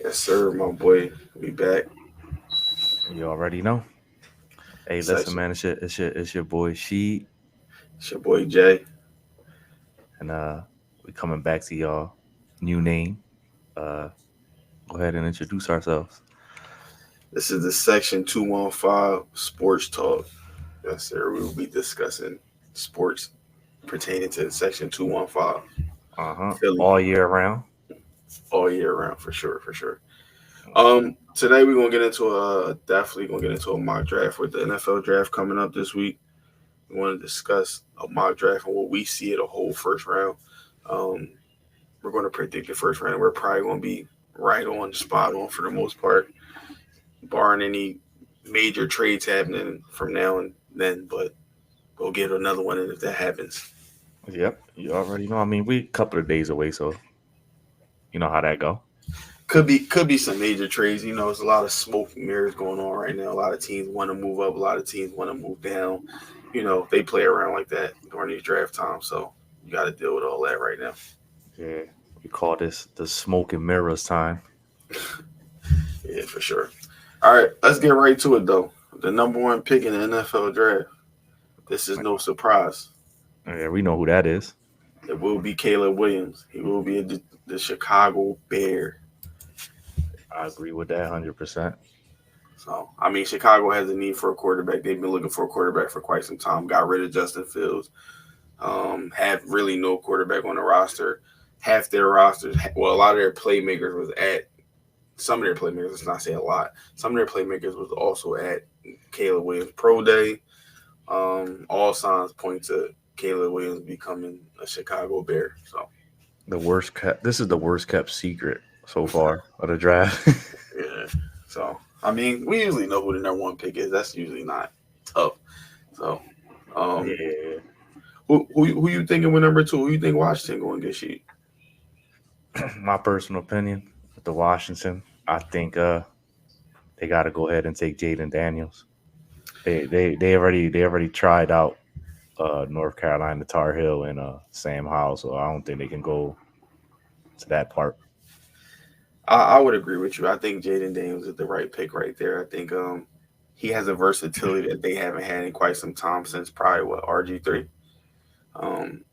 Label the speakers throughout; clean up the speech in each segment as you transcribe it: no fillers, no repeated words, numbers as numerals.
Speaker 1: Yes, sir, my boy. We back.
Speaker 2: You already know. Hey, listen,
Speaker 1: Section.
Speaker 2: man, it's your boy She,
Speaker 1: It's your boy Jay.
Speaker 2: and we coming back to y'all. New name. Uh, Go ahead and introduce ourselves.
Speaker 1: This is the Section 215 Sports Talk. Yes, sir. We will be discussing sports pertaining to Section 215 Philly
Speaker 2: All year round.
Speaker 1: all year round for sure, for sure. Today we're gonna get into definitely gonna get into a mock draft with the NFL draft coming up this week. We want to discuss a mock draft and what we see at a whole first round. Um, we're going to predict the first round. We're probably going to be right on, spot on for the most part, barring any major trades happening from now and then. But we'll get another one in if that happens.
Speaker 2: Yep, you already know. I mean, we a couple of days away, so you know how that go.
Speaker 1: Could be some major trades. You know, there's a lot of smoke and mirrors going on right now. A lot of teams want to move up. A lot of teams want to move down. You know, they play around like that during these draft times. So you got to deal with all that right now.
Speaker 2: Yeah, we call this the smoke and mirrors time.
Speaker 1: Yeah, for sure. All right, let's get right to it though. The number one pick in the NFL draft. This is no surprise.
Speaker 2: Yeah, we know who that is.
Speaker 1: It will be Caleb Williams. He will be the Chicago Bear.
Speaker 2: I agree with that 100%.
Speaker 1: So, I mean, Chicago has a need for a quarterback. They've been looking for a quarterback for quite some time. Got rid of Justin Fields. Have really no quarterback on the roster. Half their rosters, well, a lot of their playmakers was at some of their playmakers. Let's not say a lot. Some of their playmakers was also at Caleb Williams Pro Day. All signs point to Caleb Williams becoming a Chicago Bear. So,
Speaker 2: The worst kept. This is the worst kept secret so far of the draft.
Speaker 1: yeah. So, I mean, we usually know who the number one pick is. That's usually not tough. So, um,
Speaker 2: Yeah.
Speaker 1: who you thinking with number two? Who you think Washington going to get sheet?
Speaker 2: My personal opinion with the Washington, I think they got to go ahead and take Jaden Daniels. They already tried out North Carolina Tar Heel and Sam Howell, so I don't think they can go to that part.
Speaker 1: I would agree with you. I think Jaden Daniels is the right pick right there. I think he has a versatility that they haven't had in quite some time since probably what RG3. Um,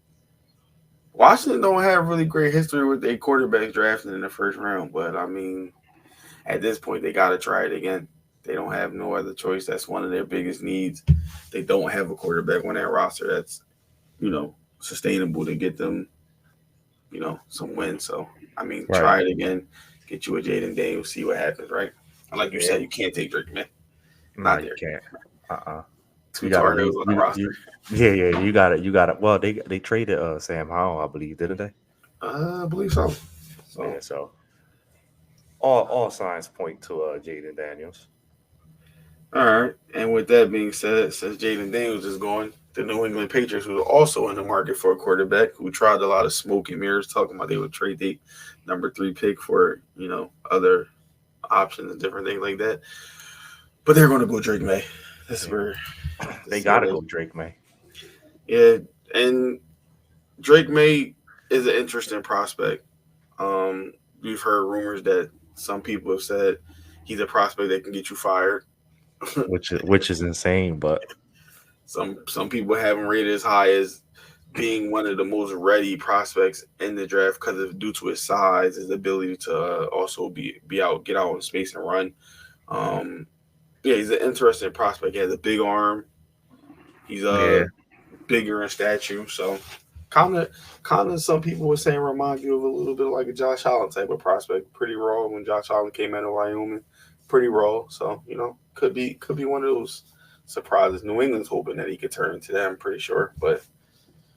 Speaker 1: Washington don't have really great history with their quarterbacks drafting in the first round, but I mean, at this point, they got to try it again. They don't have no other choice. That's one of their biggest needs. They don't have a quarterback on that roster that's sustainable to get them some wins. So I mean,
Speaker 2: Right.
Speaker 1: try it again. Get you a Jaden Daniels, see what happens, right? And like you
Speaker 2: Yeah.
Speaker 1: said, you can't take Drake, man.
Speaker 2: Nah,
Speaker 1: Not
Speaker 2: you
Speaker 1: there.
Speaker 2: can't. Uh-uh.
Speaker 1: Two
Speaker 2: You gotta
Speaker 1: Tar Heels
Speaker 2: wait.
Speaker 1: on the roster.
Speaker 2: Yeah. You gotta. Well, they traded Sam Howell, I believe, didn't they?
Speaker 1: I believe so. So
Speaker 2: Yeah. So all signs point to Jaden Daniels.
Speaker 1: all right. And with that being said, since Jaden Daniels is going, the New England Patriots who are also in the market for a quarterback who tried a lot of smoke and mirrors talking about they would trade the number three pick for, other options and different things like that. But they're going to go Drake May. This is
Speaker 2: Yeah.
Speaker 1: where this
Speaker 2: They
Speaker 1: is where
Speaker 2: gotta
Speaker 1: they
Speaker 2: go Drake May.
Speaker 1: yeah. And Drake May is an interesting prospect. We've heard rumors that some people have said he's a prospect that can get you fired.
Speaker 2: Which is insane, but
Speaker 1: Some people have him rated as high as being one of the most ready prospects in the draft because of due to his size, his ability to also be out, get out in space and run. Um, yeah, he's an interesting prospect. He has a big arm. He's
Speaker 2: yeah,
Speaker 1: bigger in stature, so kind of some people were saying remind you of a little bit like a Josh Allen type of prospect. Pretty raw when Josh Allen came out of Wyoming. Pretty raw, so could be one of those surprises. New England's hoping that he could turn into that. I'm pretty sure, but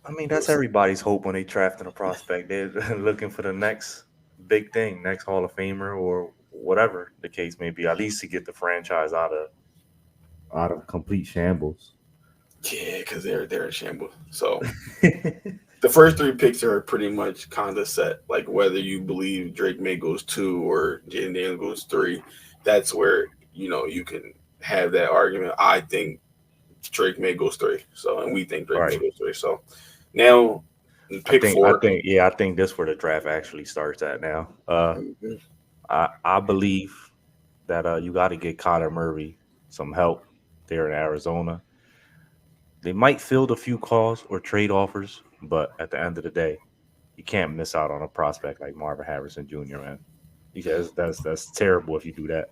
Speaker 2: I mean
Speaker 1: we'll
Speaker 2: that's
Speaker 1: see.
Speaker 2: everybody's hope when they drafting a prospect. They're looking for the next big thing, next Hall of Famer or whatever the case may be. At least to get the franchise out of complete shambles.
Speaker 1: Yeah, because they're in shambles. So the first three picks are pretty much kind of set. Like whether you believe Drake May goes two or Jaden Daniels goes three, that's where you can have that argument. I think Drake May goes three. So and we think Drake
Speaker 2: Right.
Speaker 1: May goes three. So now
Speaker 2: I
Speaker 1: pick
Speaker 2: think I
Speaker 1: four.
Speaker 2: think yeah, I think this where the draft actually starts at now.
Speaker 1: Mhm.
Speaker 2: I believe that you got to get Kyler Murray some help there in Arizona. They might field a few calls or trade offers, but at the end of the day, you can't miss out on a prospect like Marvin Harrison Jr., man. Because that's terrible if you do that.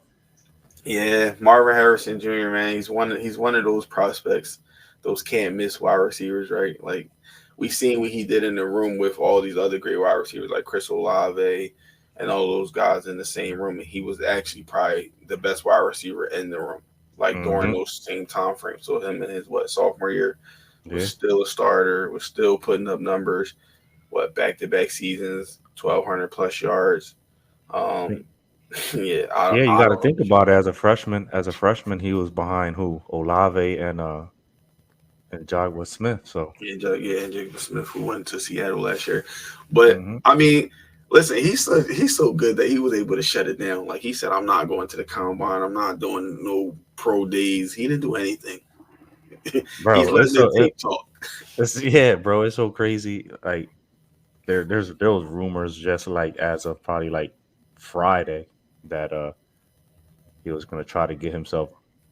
Speaker 1: Yeah, Marvin Harrison Jr. Man, he's one of those prospects, those can't miss wide receivers, right? Like we seen what he did in the room with all these other great wide receivers like Chris Olave and all those guys in the same room, and he was actually probably the best wide receiver in the room, like during
Speaker 2: Hmm.
Speaker 1: those same time frames. So him in his sophomore year was
Speaker 2: Yeah.
Speaker 1: still a starter, was still putting up numbers, back to back seasons, 1,200 plus yards. Um, yeah,
Speaker 2: Yeah, you
Speaker 1: I
Speaker 2: got to
Speaker 1: don't know
Speaker 2: think
Speaker 1: what you
Speaker 2: about it as a freshman. As a freshman, he was behind who? Olave and Jagwa Smith. So,
Speaker 1: and Jacob Smith, who went to Seattle last year. But
Speaker 2: hmm
Speaker 1: I mean, listen, he's so good that he was able to shut it down. Like he said, I'm not going to the combine. I'm not doing no pro days. He didn't do anything. He's
Speaker 2: bro,
Speaker 1: letting the tape talk.
Speaker 2: it's yeah, bro, it's so crazy. Like there was rumors just like as of probably like Friday that he was gonna try to get himself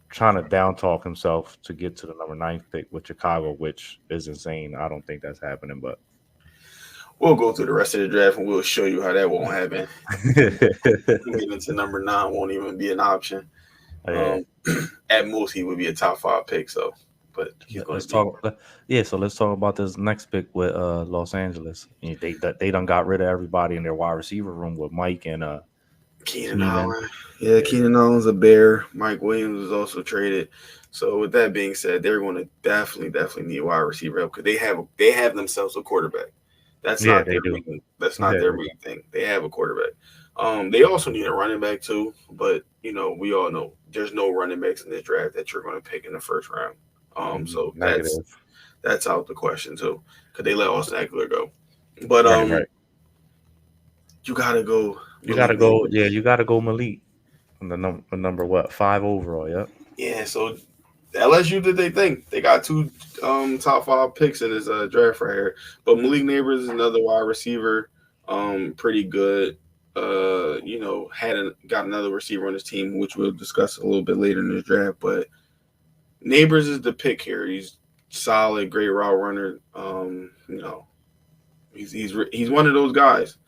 Speaker 2: trying to down talk himself to get to the number ninth pick with Chicago, which is insane. I don't think that's happening, but
Speaker 1: We'll go through the rest of the draft and we'll show you how that won't happen. Getting into number 9 won't even be an option.
Speaker 2: yeah.
Speaker 1: Um, at most, he would be a top 5 pick. So, but he's going
Speaker 2: Let's
Speaker 1: to be
Speaker 2: talk. Yeah, so let's talk about this next pick with Los Angeles. They done got rid of everybody in their wide receiver room with Mike and
Speaker 1: Keenan
Speaker 2: Keenan.
Speaker 1: Allen. Yeah, Keenan Allen's a Bear. Mike Williams was also traded. So with that being said, they're going to definitely need wide receiver help because they have themselves a quarterback. That's
Speaker 2: Yeah,
Speaker 1: not
Speaker 2: they
Speaker 1: their
Speaker 2: do.
Speaker 1: main. That's not
Speaker 2: Yeah,
Speaker 1: their
Speaker 2: they
Speaker 1: main thing. They have a quarterback. They also need a running back too. But we all know there's no running backs in this draft that you're going to pick in the first round. So that's
Speaker 2: Negative.
Speaker 1: that's out the question too because they let Austin Eckler go. But
Speaker 2: Right, right.
Speaker 1: you gotta go
Speaker 2: You got
Speaker 1: Malik
Speaker 2: to go. Yeah,
Speaker 1: Neighbors.
Speaker 2: you got to go Malik. The number what? 5 overall. Yep.
Speaker 1: Yeah, so LSU did they think they got two top 5 picks in this draft right here. But Malik Neighbors is another wide receiver, pretty good. Got another receiver on his team, which we'll discuss a little bit later in this draft. But Neighbors is the pick here. He's solid, great route runner. He's one of those guys.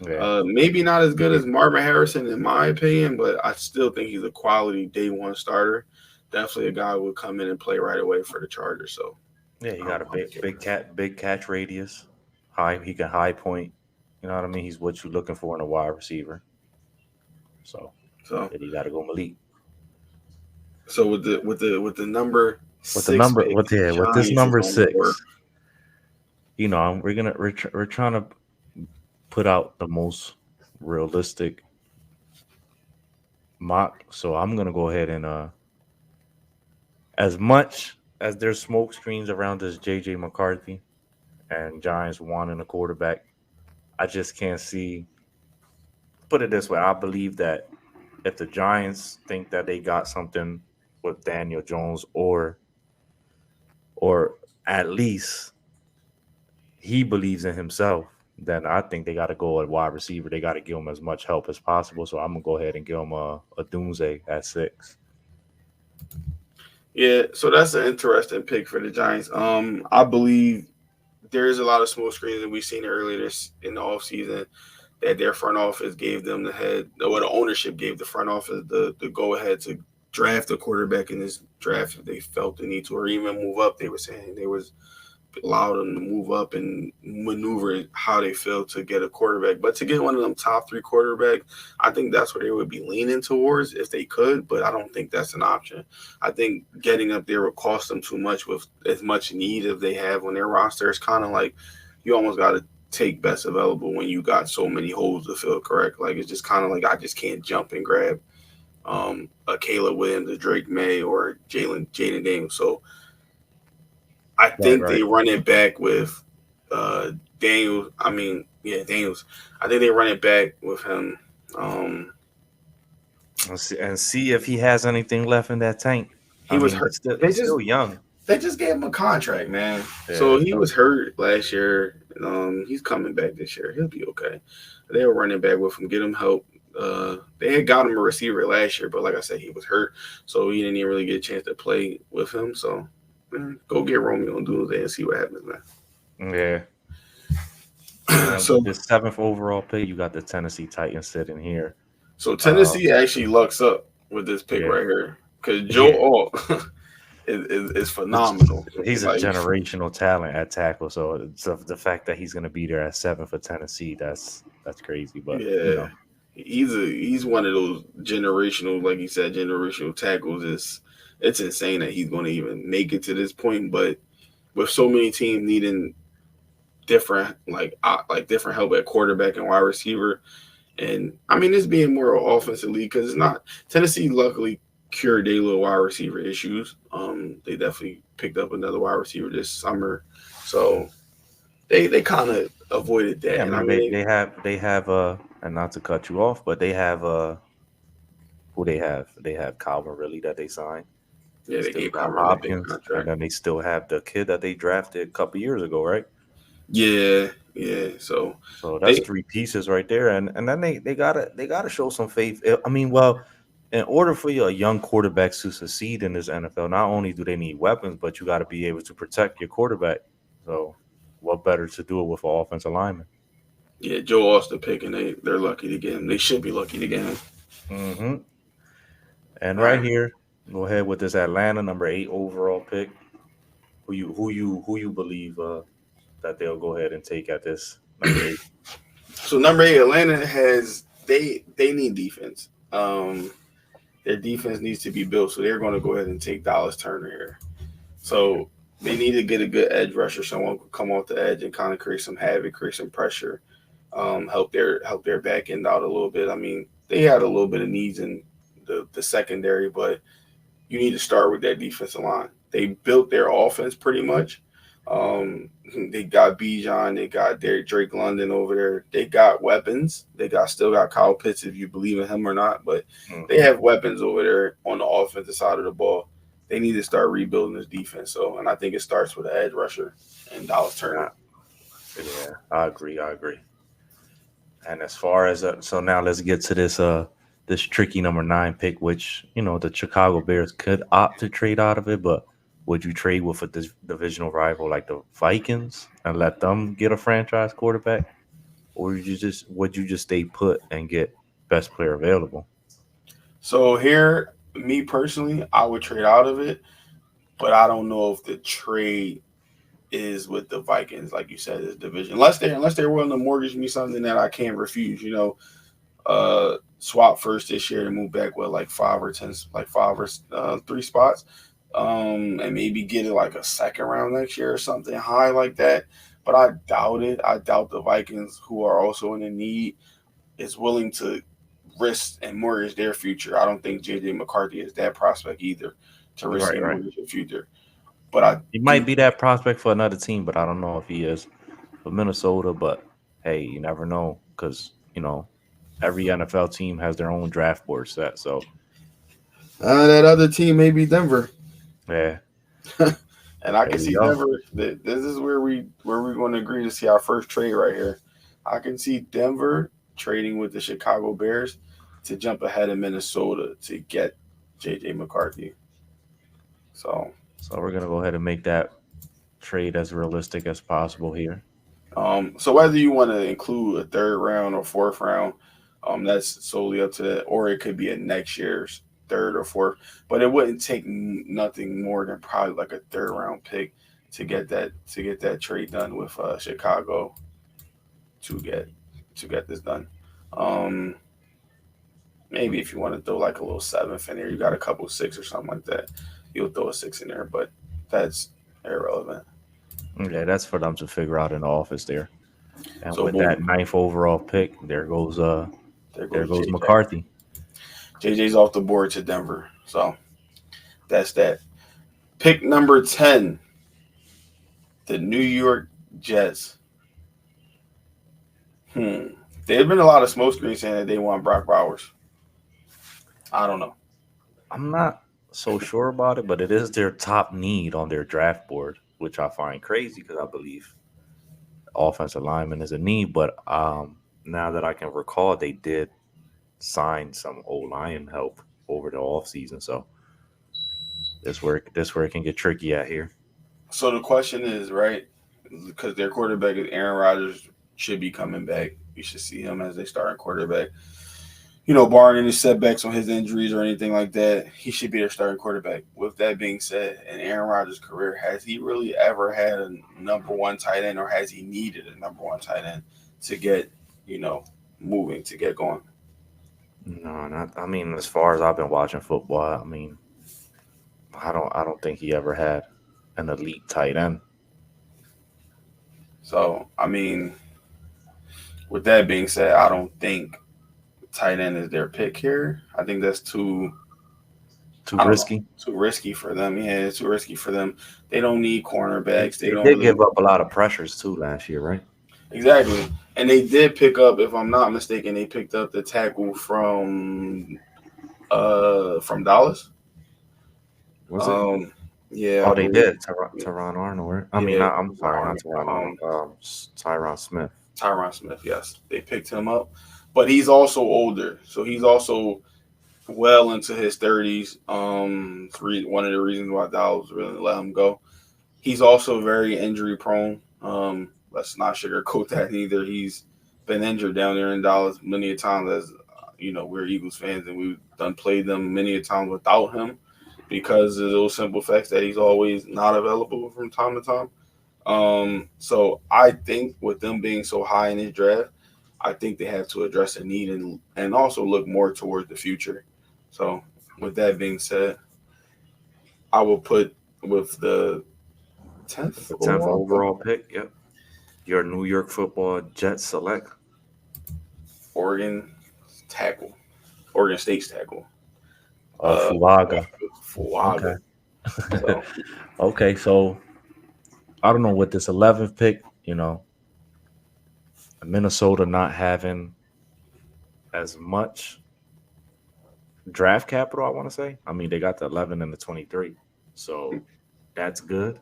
Speaker 2: Yeah.
Speaker 1: Maybe not as good as Marvin Harrison in my opinion, but I still think he's a quality day one starter. Definitely a guy who would come in and play right away for the Chargers. So
Speaker 2: Yeah, he got a
Speaker 1: I'm giving him.
Speaker 2: big catch radius. High, he can high point. You know what I mean? He's what you're looking for in a wide receiver. So,
Speaker 1: So
Speaker 2: yeah, you got to go Malik.
Speaker 1: so with the number
Speaker 2: With the
Speaker 1: 6
Speaker 2: number,
Speaker 1: pick,
Speaker 2: with
Speaker 1: the
Speaker 2: yeah, with this
Speaker 1: Giants is
Speaker 2: number
Speaker 1: on the board.
Speaker 2: 6, we're trying to put out the most realistic mock. So I'm gonna go ahead and as much as there's smoke screens around this JJ McCarthy and Giants wanting a quarterback, I just can't see. Put it this way, I believe that if the Giants think that they got something with Daniel Jones, or at least he believes in himself, then I think they got to go at wide receiver. They got to give him as much help as possible. So I'm gonna go ahead and give him a Doomsday at 6.
Speaker 1: Yeah, so that's an interesting pick for the Giants. I believe there is a lot of smoke screens that we've seen earlier this in the offseason that their front office gave them the ownership gave the front office the go ahead to draft a quarterback in this draft if they felt the need to, or even move up. They were saying they was allowed them to move up and maneuver how they feel to get a quarterback. But to get one of them top 3 quarterbacks, I think that's where they would be leaning towards if they could. But I don't think that's an option. I think getting up there would cost them too much with as much need as they have on their roster. It's kind of like you almost got to take best available when you got so many holes to fill. Correct? Like it's just kind of like I just can't jump and grab a Caleb Williams, a Drake May, or Jaden Daniels. So I
Speaker 2: Right,
Speaker 1: think
Speaker 2: right.
Speaker 1: they run it back with Daniels. Daniels. I think they run it back with him. Um,
Speaker 2: And see if he has anything left in that tank.
Speaker 1: he
Speaker 2: I
Speaker 1: was
Speaker 2: mean,
Speaker 1: hurt. They
Speaker 2: he's
Speaker 1: just
Speaker 2: still young.
Speaker 1: they just gave him a contract, man.
Speaker 2: Yeah.
Speaker 1: So he was hurt last year. He's coming back this year. He'll be okay. They'll run it back with him, get him help, They had got him a receiver last year, but like I said, he was hurt, so he didn't even really get a chance to play with him. So go get Romeo and Doomsday and see what happens,
Speaker 2: Yeah. And
Speaker 1: man.
Speaker 2: then with this seventh overall pick, you got the Tennessee Titans sitting here.
Speaker 1: So
Speaker 2: Uh,
Speaker 1: Tennessee actually lucks up with this pick
Speaker 2: yeah,
Speaker 1: right here because Joe
Speaker 2: yeah.
Speaker 1: Alt is phenomenal.
Speaker 2: He's a
Speaker 1: Like,
Speaker 2: generational talent at tackle. So the fact that he's going to be there at 7 for Tennessee, that's crazy. But
Speaker 1: yeah, he's one of those generational, like you said, generational tackles. It's insane that he's going to even make it to this point. But with so many teams needing different like different help at quarterback and wide receiver, and I mean it's being more offensively because it's not Tennessee. Luckily, cured their little wide receiver issues. They definitely picked up another wide receiver this summer, so they kind of avoided
Speaker 2: yeah,
Speaker 1: that.
Speaker 2: I
Speaker 1: And I
Speaker 2: mean
Speaker 1: mean,
Speaker 2: they have and not to cut you off, but they have who they have? They have Calvin really that they signed.
Speaker 1: yeah,
Speaker 2: They
Speaker 1: they
Speaker 2: still
Speaker 1: gave
Speaker 2: got
Speaker 1: Calvin a big
Speaker 2: Hopkins, and
Speaker 1: contract.
Speaker 2: then they still have the kid that they drafted a couple years ago, right?
Speaker 1: Yeah, yeah. So
Speaker 2: So that's
Speaker 1: they,
Speaker 2: three pieces right there, and then they gotta show some faith. I mean, well, in order for your young quarterbacks to succeed in this NFL, not only do they need weapons, but you got to be able to protect your quarterback. So, what better to do it with an offensive lineman?
Speaker 1: yeah, Joe Austin pick, and they're lucky to get him. They should be lucky to get him.
Speaker 2: Hmm. And
Speaker 1: All
Speaker 2: right
Speaker 1: right.
Speaker 2: here, go ahead with this Atlanta number 8 overall pick. Who you believe that they'll go ahead and take at this number 8?
Speaker 1: So number 8, Atlanta has they need defense. Their defense needs to be built, so they're going to go ahead and take Dallas Turner here. So they need to get a good edge rusher, someone who come off the edge and kind of create some havoc, create some pressure, help their back end out a little bit. I mean, they had a little bit of needs in the secondary, but you need to start with that defensive line. They built their offense pretty much. Um, they got Bijan, they got their Drake London over there. They got weapons. They got still got Kyle Pitts if you believe in him or not, but they
Speaker 2: Hmm.
Speaker 1: have weapons over there on the offensive side of the ball. They need to start rebuilding this defense. So, and I think it starts with an edge rusher and Dallas
Speaker 2: Yeah,
Speaker 1: Turner.
Speaker 2: yeah, I agree. I agree. And as far as so now let's get to this tricky number 9 pick, which the Chicago Bears could opt to trade out of it, but would you trade with a divisional rival like the Vikings and let them get a franchise quarterback, or would you just stay put and get best player available?
Speaker 1: So here, me personally, I would trade out of it, but I don't know if the trade is with the Vikings, like you said, is division. Unless they're willing to mortgage me something that I can't refuse. Swap first this year and move back with like 5 or 10, like 5 or 3 spots, and maybe get it like a second round next year or something high like that. But I doubt it. I doubt the Vikings, who are also in the need, is willing to risk and mortgage their future. I don't think JJ McCarthy is that prospect either to risk
Speaker 2: Right,
Speaker 1: and
Speaker 2: right.
Speaker 1: mortgage their future. But I
Speaker 2: He
Speaker 1: do.
Speaker 2: might be that prospect for another team, but I don't know if he is for Minnesota. But hey, you never know because every NFL team has their own draft board set. So
Speaker 1: That other team may be Denver.
Speaker 2: yeah,
Speaker 1: And I
Speaker 2: there
Speaker 1: can
Speaker 2: you
Speaker 1: see
Speaker 2: go.
Speaker 1: Denver. This is where we're going to agree to see our first trade right here. I can see Denver trading with the Chicago Bears to jump ahead of Minnesota to get JJ McCarthy. So,
Speaker 2: So we're gonna go ahead and make that trade as realistic as possible here.
Speaker 1: so whether you want to include a third round or fourth round, that's solely up to that, or it could be a next year's third or fourth. But it wouldn't take nothing more than probably like a third round pick to get that trade done with Chicago to get this done. Um, Maybe if you want to throw like a little seventh in there, you got a couple six or something like that. You'll throw a six in there, but that's irrelevant.
Speaker 2: Yeah, that's for them to figure out in the office there. And
Speaker 1: So
Speaker 2: with that
Speaker 1: boom,
Speaker 2: ninth overall pick, there goes
Speaker 1: there
Speaker 2: there
Speaker 1: goes
Speaker 2: goes
Speaker 1: JJ.
Speaker 2: McCarthy.
Speaker 1: JJ's off the board to Denver. So that's that. Pick number 10, the New York Jets. Hmm. There's been a lot of smoke screens saying that they want Brock Bowers. I don't know.
Speaker 2: I'm not so sure about it, but it is their top need on their draft board, which I find crazy because I believe offensive lineman is a need. But now that I can recall, they did signed some O-line help over the offseason. So this where it can get tricky at here.
Speaker 1: So the question is, right? Because their quarterback is Aaron Rodgers should be coming back. You should see him as their starting quarterback. Barring any setbacks on his injuries or anything like that, he should be their starting quarterback. With that being said, in Aaron Rodgers' career, has he really ever had a number one tight end, or has he needed a number one tight end to get, moving, to get going?
Speaker 2: No, not. I mean, as far as I've been watching football, I mean, I don't think he ever had an elite tight end.
Speaker 1: So, I mean, with that being said, I don't think tight end is their pick here. I think that's too
Speaker 2: Risky.
Speaker 1: too risky for them. Yeah, it's too risky for them. They don't need cornerbacks. They
Speaker 2: They
Speaker 1: don't
Speaker 2: did
Speaker 1: really
Speaker 2: give up a lot of pressures too last year, right?
Speaker 1: exactly. And they did pick up, if I'm not mistaken, they picked up the tackle from Dallas.
Speaker 2: Was it?
Speaker 1: Yeah, I
Speaker 2: Oh, they
Speaker 1: believe.
Speaker 2: did. Teron Arnold, right? I mean,
Speaker 1: Yeah,
Speaker 2: not. I'm sorry, not Teron
Speaker 1: um,
Speaker 2: Arnold. Tyron Smith.
Speaker 1: Tyron Smith. Yes, they picked him up, but he's also older, so he's also well into his 30s. One of the reasons why Dallas really let him go. He's also very injury prone. Let's not sugarcoat that either. He's been injured down there in Dallas many a times. As we're Eagles fans and we've done played them many a times without him because of those simple facts that he's always not available from time to time. So I think with them being so high in his draft, I think they have to address a need and also look more towards the future. So with that being said, I will put with the 10th
Speaker 2: The 10th
Speaker 1: overall pick,
Speaker 2: overall pick. Yep. Your New York Football Jets select.
Speaker 1: Oregon tackle, Oregon State's tackle,
Speaker 2: Fuaga.
Speaker 1: Fuaga. So
Speaker 2: Okay, so I don't know with this 11th pick, Minnesota not having as much draft capital, I want to say. I mean, they got the 11 and the 23. So that's good.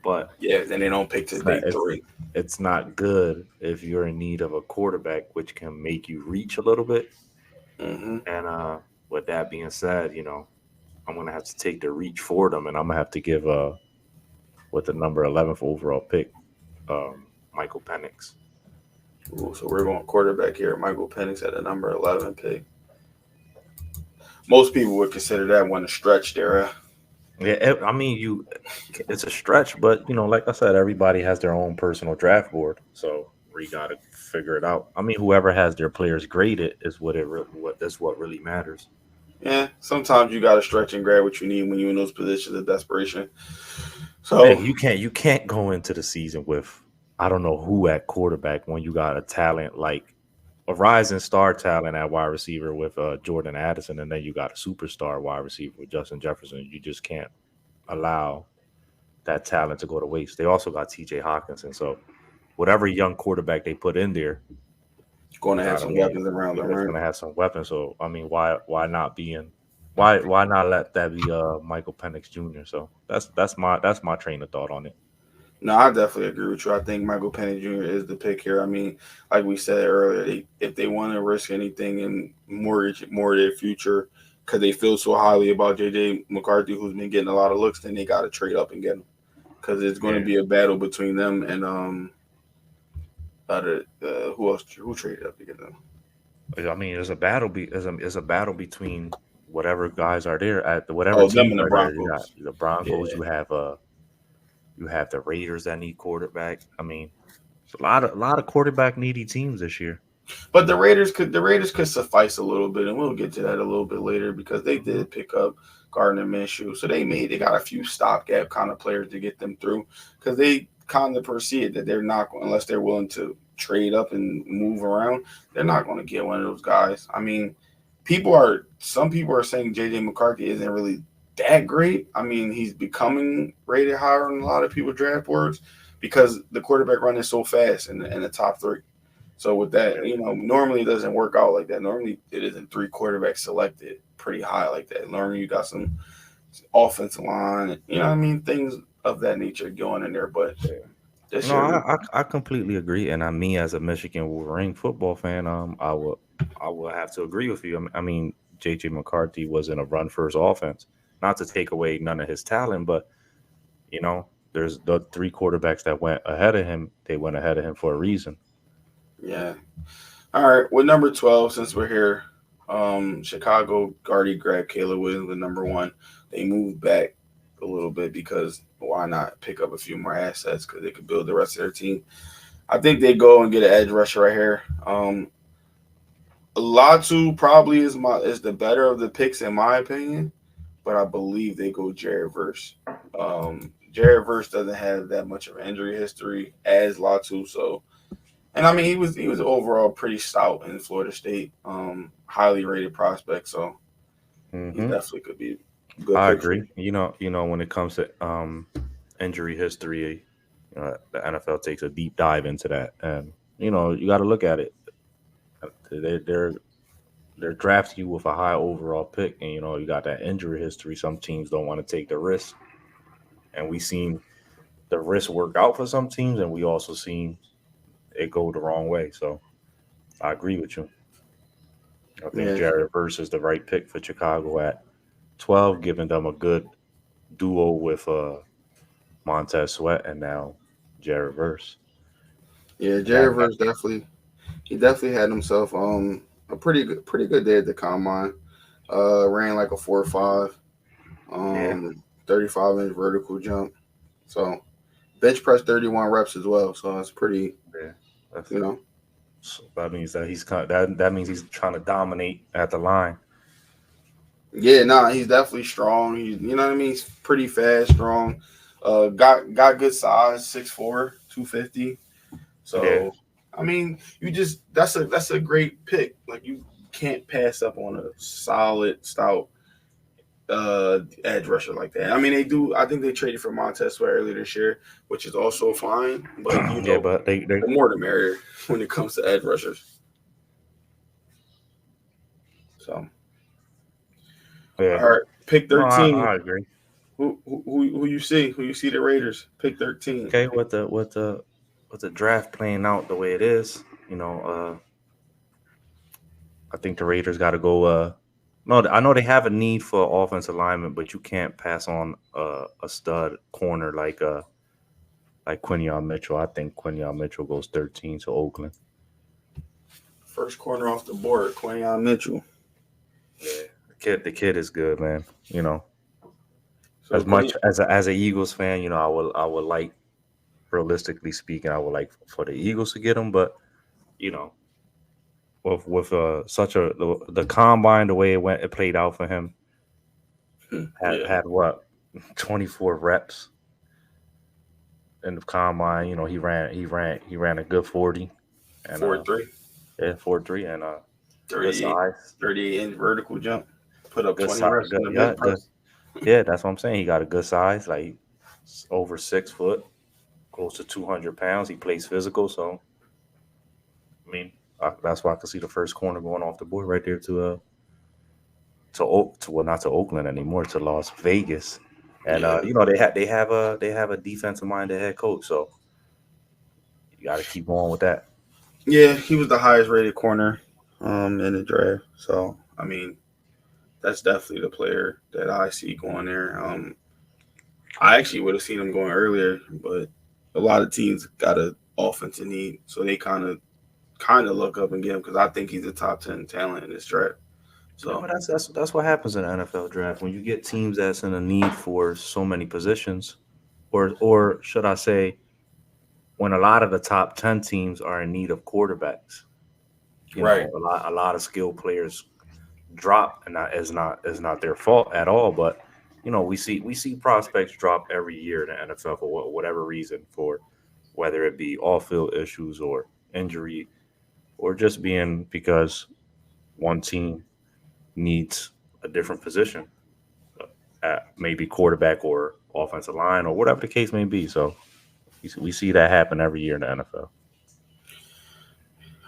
Speaker 2: But
Speaker 1: yeah, then they don't pick to day
Speaker 2: it's,
Speaker 1: 3.
Speaker 2: it's not good if you're in need of a quarterback, which can make you reach a little bit.
Speaker 1: Mm-hmm.
Speaker 2: And with that being said, I'm going to have to take the reach for them, and I'm going to have to give with the number 11th overall pick, Michael Penix.
Speaker 1: Ooh, so we're going quarterback here. Michael Penix at the number 11 pick. Most people would consider that one a stretch there.
Speaker 2: Yeah, I mean, it's a stretch, but like I said, everybody has their own personal draft board, so we got to figure it out. I mean, whoever has their players graded is what really matters.
Speaker 1: Yeah, sometimes you got to stretch and grab what you need when you're in those positions of desperation. So
Speaker 2: Hey, you can't go into the season with I don't know who at quarterback when you got a talent like a rising star talent at wide receiver with Jordan Addison, and then you got a superstar wide receiver with Justin Jefferson. You just can't allow that talent to go to waste. They also got T.J. Hawkinson, so whatever young quarterback they put in there,
Speaker 1: going to have some weapons around them,
Speaker 2: it's
Speaker 1: right?
Speaker 2: going to have some weapons. So I mean, why not why not let that be Michael Penix Jr.? So that's my train of thought on it.
Speaker 1: No, I definitely agree with you. I think Michael Penix Jr. is the pick here. I mean, like we said earlier, if they want to risk anything and mortgage more of their future because they feel so highly about J.J. McCarthy, who's been getting a lot of looks, then they got to trade up and get him because it's going to be a battle between them and who else? Who traded up to get them?
Speaker 2: I mean, there's a battle between whatever guys are there at whatever
Speaker 1: them
Speaker 2: teams
Speaker 1: and the
Speaker 2: are there. You got
Speaker 1: Broncos.
Speaker 2: the Broncos.
Speaker 1: Yeah.
Speaker 2: You have the Raiders that need quarterback. I mean, it's a lot of quarterback needy teams this year.
Speaker 1: But the Raiders could suffice a little bit, and we'll get to that a little bit later because they did pick up Gardner Minshew, so they got a few stopgap kind of players to get them through because they kind of perceive that they're not unless they're willing to trade up and move around, they're not going to get one of those guys. I mean, some people are saying JJ McCarthy isn't really that great. I mean, he's becoming rated higher on a lot of people's draft boards because the quarterback run is so fast in the top 3. So with that, normally it doesn't work out like that. Normally it isn't 3 quarterbacks selected pretty high like that. Normally you got some offensive line, what I mean, things of that nature going in there. But this
Speaker 2: No,
Speaker 1: year,
Speaker 2: I completely agree, and me as a Michigan Wolverine football fan, I would I will have to agree with you. I mean, JJ McCarthy was in a run first offense. Not to take away none of his talent, but there's the three quarterbacks that went ahead of him. They went ahead of him for a reason.
Speaker 1: Yeah. All right. With number 12, since we're here, Chicago already grabbed Caleb Williams with number one. They moved back a little bit because why not pick up a few more assets because they could build the rest of their team. I think they go and get an edge rusher right here. Latu probably is the better of the picks in my opinion, but I believe they go Jared Verse. Jared Verse doesn't have that much of an injury history as Latu, so and I mean he was overall pretty stout in Florida State, highly rated prospect, so he
Speaker 2: Hmm.
Speaker 1: definitely could be a good
Speaker 2: I
Speaker 1: pick for
Speaker 2: agree.
Speaker 1: you.
Speaker 2: When it comes to injury history, the NFL takes a deep dive into that, and you got to look at it. They're they're drafting you with a high overall pick, and you got that injury history. Some teams don't want to take the risk, and we seen the risk work out for some teams, and we also seen it go the wrong way. So I agree with you. I think
Speaker 1: Yeah,
Speaker 2: Jared Verse is the right pick for Chicago at 12, giving them a good duo with Montez Sweat and now Jared Verse.
Speaker 1: yeah,
Speaker 2: That,
Speaker 1: Jared Verse definitely had himself a pretty good day at the combine. Ran like a 4.5,
Speaker 2: yeah,
Speaker 1: 35-inch vertical jump. So bench press 31 reps as well. So that's pretty,
Speaker 2: yeah. That's,
Speaker 1: you know.
Speaker 2: so that means that that means he's trying to dominate at the line.
Speaker 1: Yeah, nah, he's definitely strong. You know what I mean. He's pretty fast, strong. Got good size, 6'4", 250.
Speaker 2: Yeah,
Speaker 1: So I mean, you just that's a great pick. Like you can't pass up on a solid, stout edge rusher like that. I mean, they do. I think they traded for Montez Sweat earlier this year, which is also fine. But
Speaker 2: yeah, but they
Speaker 1: the more the merrier when it comes to edge rushers. So,
Speaker 2: yeah.
Speaker 1: all right, pick
Speaker 2: No,
Speaker 1: 13.
Speaker 2: I agree.
Speaker 1: Who you see? Who you see the Raiders pick 13?
Speaker 2: Okay, with the draft playing out the way it is, I think the Raiders got to go. No, I know they have a need for offensive alignment, but you can't pass on a stud corner like Quinion Mitchell. I think Quinion Mitchell goes 13 to Oakland.
Speaker 1: First corner off the board, Quinion Mitchell.
Speaker 2: Yeah, the kid is good, man.
Speaker 1: So
Speaker 2: As much
Speaker 1: Quinion,
Speaker 2: as a Eagles fan, I would like, realistically speaking, I would like for the Eagles to get him, but you know, with such the combine, the way it played out for him,
Speaker 1: yeah,
Speaker 2: had what 24 reps in the combine. He ran a good 40 and
Speaker 1: 4.3,
Speaker 2: yeah, 4.3 and good
Speaker 1: 38,
Speaker 2: size,
Speaker 1: 38-inch vertical jump. Put up
Speaker 2: good
Speaker 1: 20
Speaker 2: size,
Speaker 1: reps in
Speaker 2: good,
Speaker 1: the
Speaker 2: yeah,
Speaker 1: bench
Speaker 2: good.
Speaker 1: press.
Speaker 2: Yeah, that's what I'm saying. He got a good size, like over 6 foot, close to 200 pounds. He plays physical, so I mean, that's why I could see the first corner going off the board right there to well, not to Oakland anymore, to Las Vegas. And
Speaker 1: Yeah,
Speaker 2: they have a defensive minded head coach, so you got to keep going with that.
Speaker 1: yeah, he was the highest rated corner in the draft. So I mean, that's definitely the player that I see going there. I actually would have seen him going earlier, but a lot of teams got an offensive need, so they kind of look up and get him because I think he's a top 10 talent in this draft.
Speaker 2: Yeah,
Speaker 1: So
Speaker 2: but that's what happens in the NFL draft when you get teams that's in a need for so many positions, or should I say, when a lot of the top 10 teams are in need of quarterbacks.
Speaker 1: right,
Speaker 2: A lot of skilled players drop, and that is not their fault at all. But we see prospects drop every year in the NFL for whatever reason, for whether it be off field issues or injury, or just being because one team needs a different position, maybe quarterback or offensive line or whatever the case may be. So we see that happen every year in the NFL.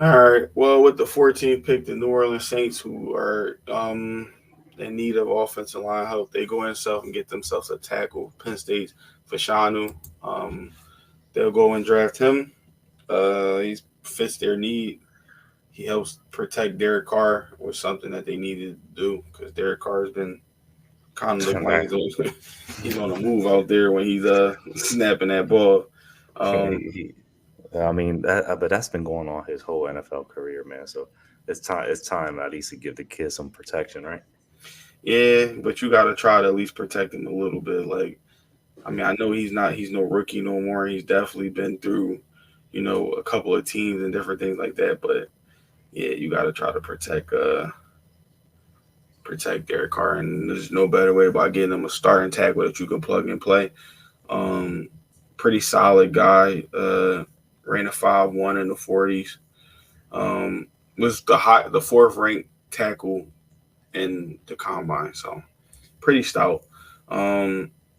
Speaker 1: all right. Well, with the 14th pick, the New Orleans Saints, who are in need of offensive line help, they go in self and get themselves a tackle. Penn State's Fashanu. They'll go and draft him. He fits their need. he helps protect Derek Carr was something that they needed to do because Derek Carr has been kind of looking like
Speaker 2: Man,
Speaker 1: he's on a move out there when he's snapping that ball. Um,
Speaker 2: I mean, but that's been going on his whole NFL career, man. So it's time. It's time at least to give the kid some protection, right?
Speaker 1: yeah, but you got to try to at least protect him a little bit. Like, I mean, I know he's no rookie no more. He's definitely been through, a couple of teams and different things like that. But yeah, you got to try to protect Derek Carr, and there's no better way by getting him a starting tackle that you can plug and play. Um, Pretty solid guy. Ran a 5.1 in the 40s. Was the fourth ranked tackle in the combine, so pretty stout.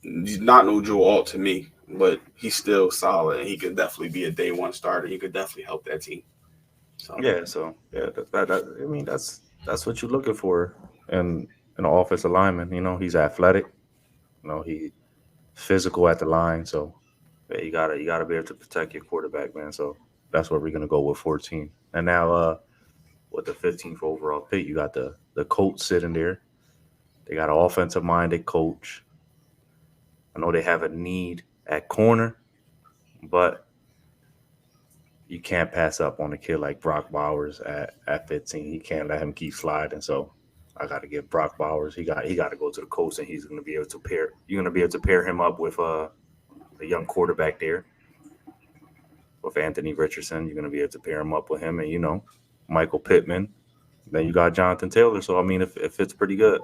Speaker 1: He's not no Joe Alt to me, but he's still solid, and he could definitely be a day one starter. He could definitely help that team. So
Speaker 2: Yeah. So yeah, I mean, that's what you're looking for in an offensive lineman. You know, he's athletic. You know, he physical at the line. So yeah, you gotta be able to protect your quarterback, man. So that's where we're gonna go with 14. And now, with the 15th overall pick, you got the Colts sitting there. They got an offensive minded coach. I know they have a need at corner, but you can't pass up on a kid like Brock Bowers at 15. You can't let him keep sliding. So I got to give Brock Bowers. He got to go to the Colts, and he's going to be able to pair. You're going to be able to pair him up with a young quarterback there with Anthony Richardson. You're going to be able to pair him up with him, and Michael Pittman. Then you got Jonathan Taylor. So I mean, if it fits pretty good.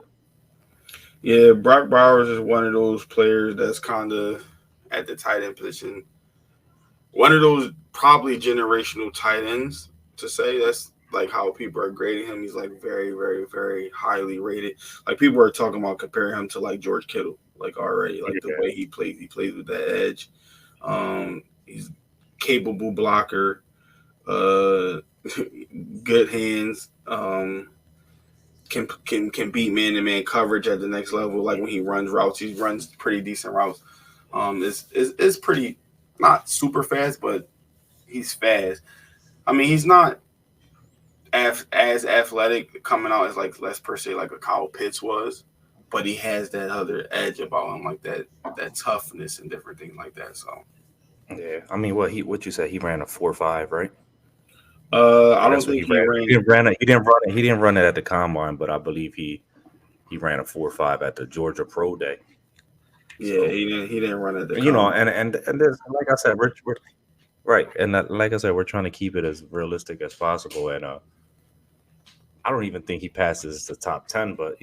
Speaker 1: yeah, Brock Bowers is one of those players that's kind of at the tight end position. One of those probably generational tight ends to say. That's like how people are grading him. He's like very, very, very highly rated. Like people are talking about comparing him to like George Kittle, like already, like the
Speaker 2: Yeah.
Speaker 1: way he plays. He plays with that edge. He's capable blocker, uh, good hands. Can beat man to man coverage at the next level. Like when he runs routes, he runs pretty decent routes. It's pretty not super fast, but he's fast. I mean, he's not as athletic coming out as like let's per se like a Kyle Pitts was, but he has that other edge about him, like that toughness and different things like that. So,
Speaker 2: Yeah. I mean, what you said? He ran a 4.5, right?
Speaker 1: I
Speaker 2: Yeah,
Speaker 1: don't
Speaker 2: that's what
Speaker 1: think
Speaker 2: he
Speaker 1: he
Speaker 2: ran.
Speaker 1: ran.
Speaker 2: He didn't run it. He didn't run it. He didn't run it at the combine, but I believe he ran a 4.5 at the Georgia Pro Day.
Speaker 1: Yeah,
Speaker 2: So
Speaker 1: he didn't run at the
Speaker 2: you know,
Speaker 1: combine.
Speaker 2: and there's, like I said, we're right, and like I said, we're trying to keep it as realistic as possible. And I don't even think he passes the top 10, but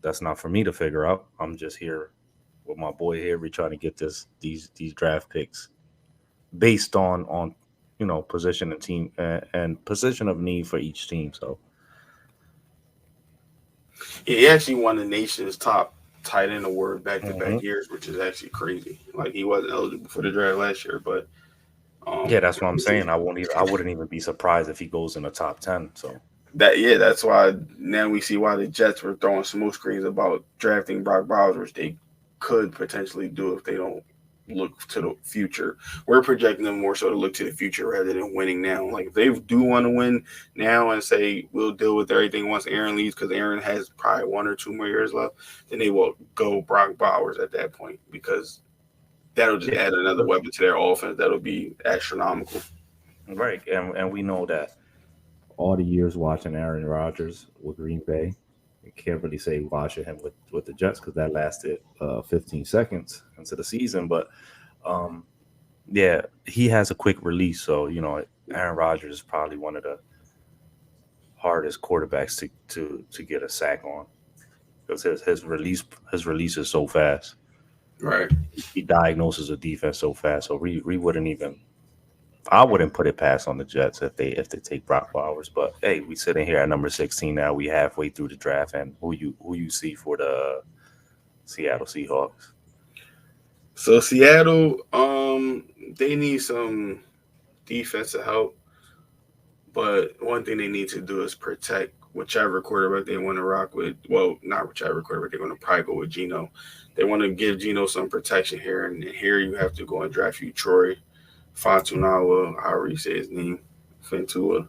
Speaker 2: that's not for me to figure out. I'm just here with my boy here. We're trying to get these draft picks based on position and team and position of need for each team. So
Speaker 1: Yeah, he actually won the nation's top tight end award back to back
Speaker 2: mhm.
Speaker 1: years, which is actually crazy. Like he wasn't eligible for the draft last year, but
Speaker 2: Yeah, that's what I'm
Speaker 1: obviously
Speaker 2: saying. I wouldn't even be surprised if he goes in the top 10. So
Speaker 1: that's why now we see why the Jets were throwing smoke screens about drafting Brock Bowers, which they could potentially do if they don't look to the future. We're projecting them more so to look to the future rather than winning now. Like if they do want to win now and say we'll deal with everything once Aaron leaves because Aaron has probably 1 or 2 more years left, then they will go Brock Bowers at that point because that'll just
Speaker 2: yeah,
Speaker 1: add another weapon to their offense that'll be astronomical.
Speaker 2: right, and we know that all the years watching Aaron Rodgers with Green Bay, you can't really say watching him with the Jets because that lasted 15 seconds into the season. But um, yeah, he has a quick release, so Aaron Rodgers is probably one of the hardest quarterbacks to get a sack on because his release is so fast.
Speaker 1: Right.
Speaker 2: He diagnoses a defense so fast. So we wouldn't even I wouldn't put it past on the Jets if they take Brock Bowers. But hey, we sitting here at number 16 now. We halfway through the draft, and who you see for the Seattle Seahawks?
Speaker 1: So Seattle, they need some defensive help, but one thing they need to do is protect whichever quarterback they want to rock with. Well, not whichever quarterback they're going to probably go with Geno. They want to give Geno some protection here, and here you have to go and draft you Troy Fontunawa, however you say his name, Fantua.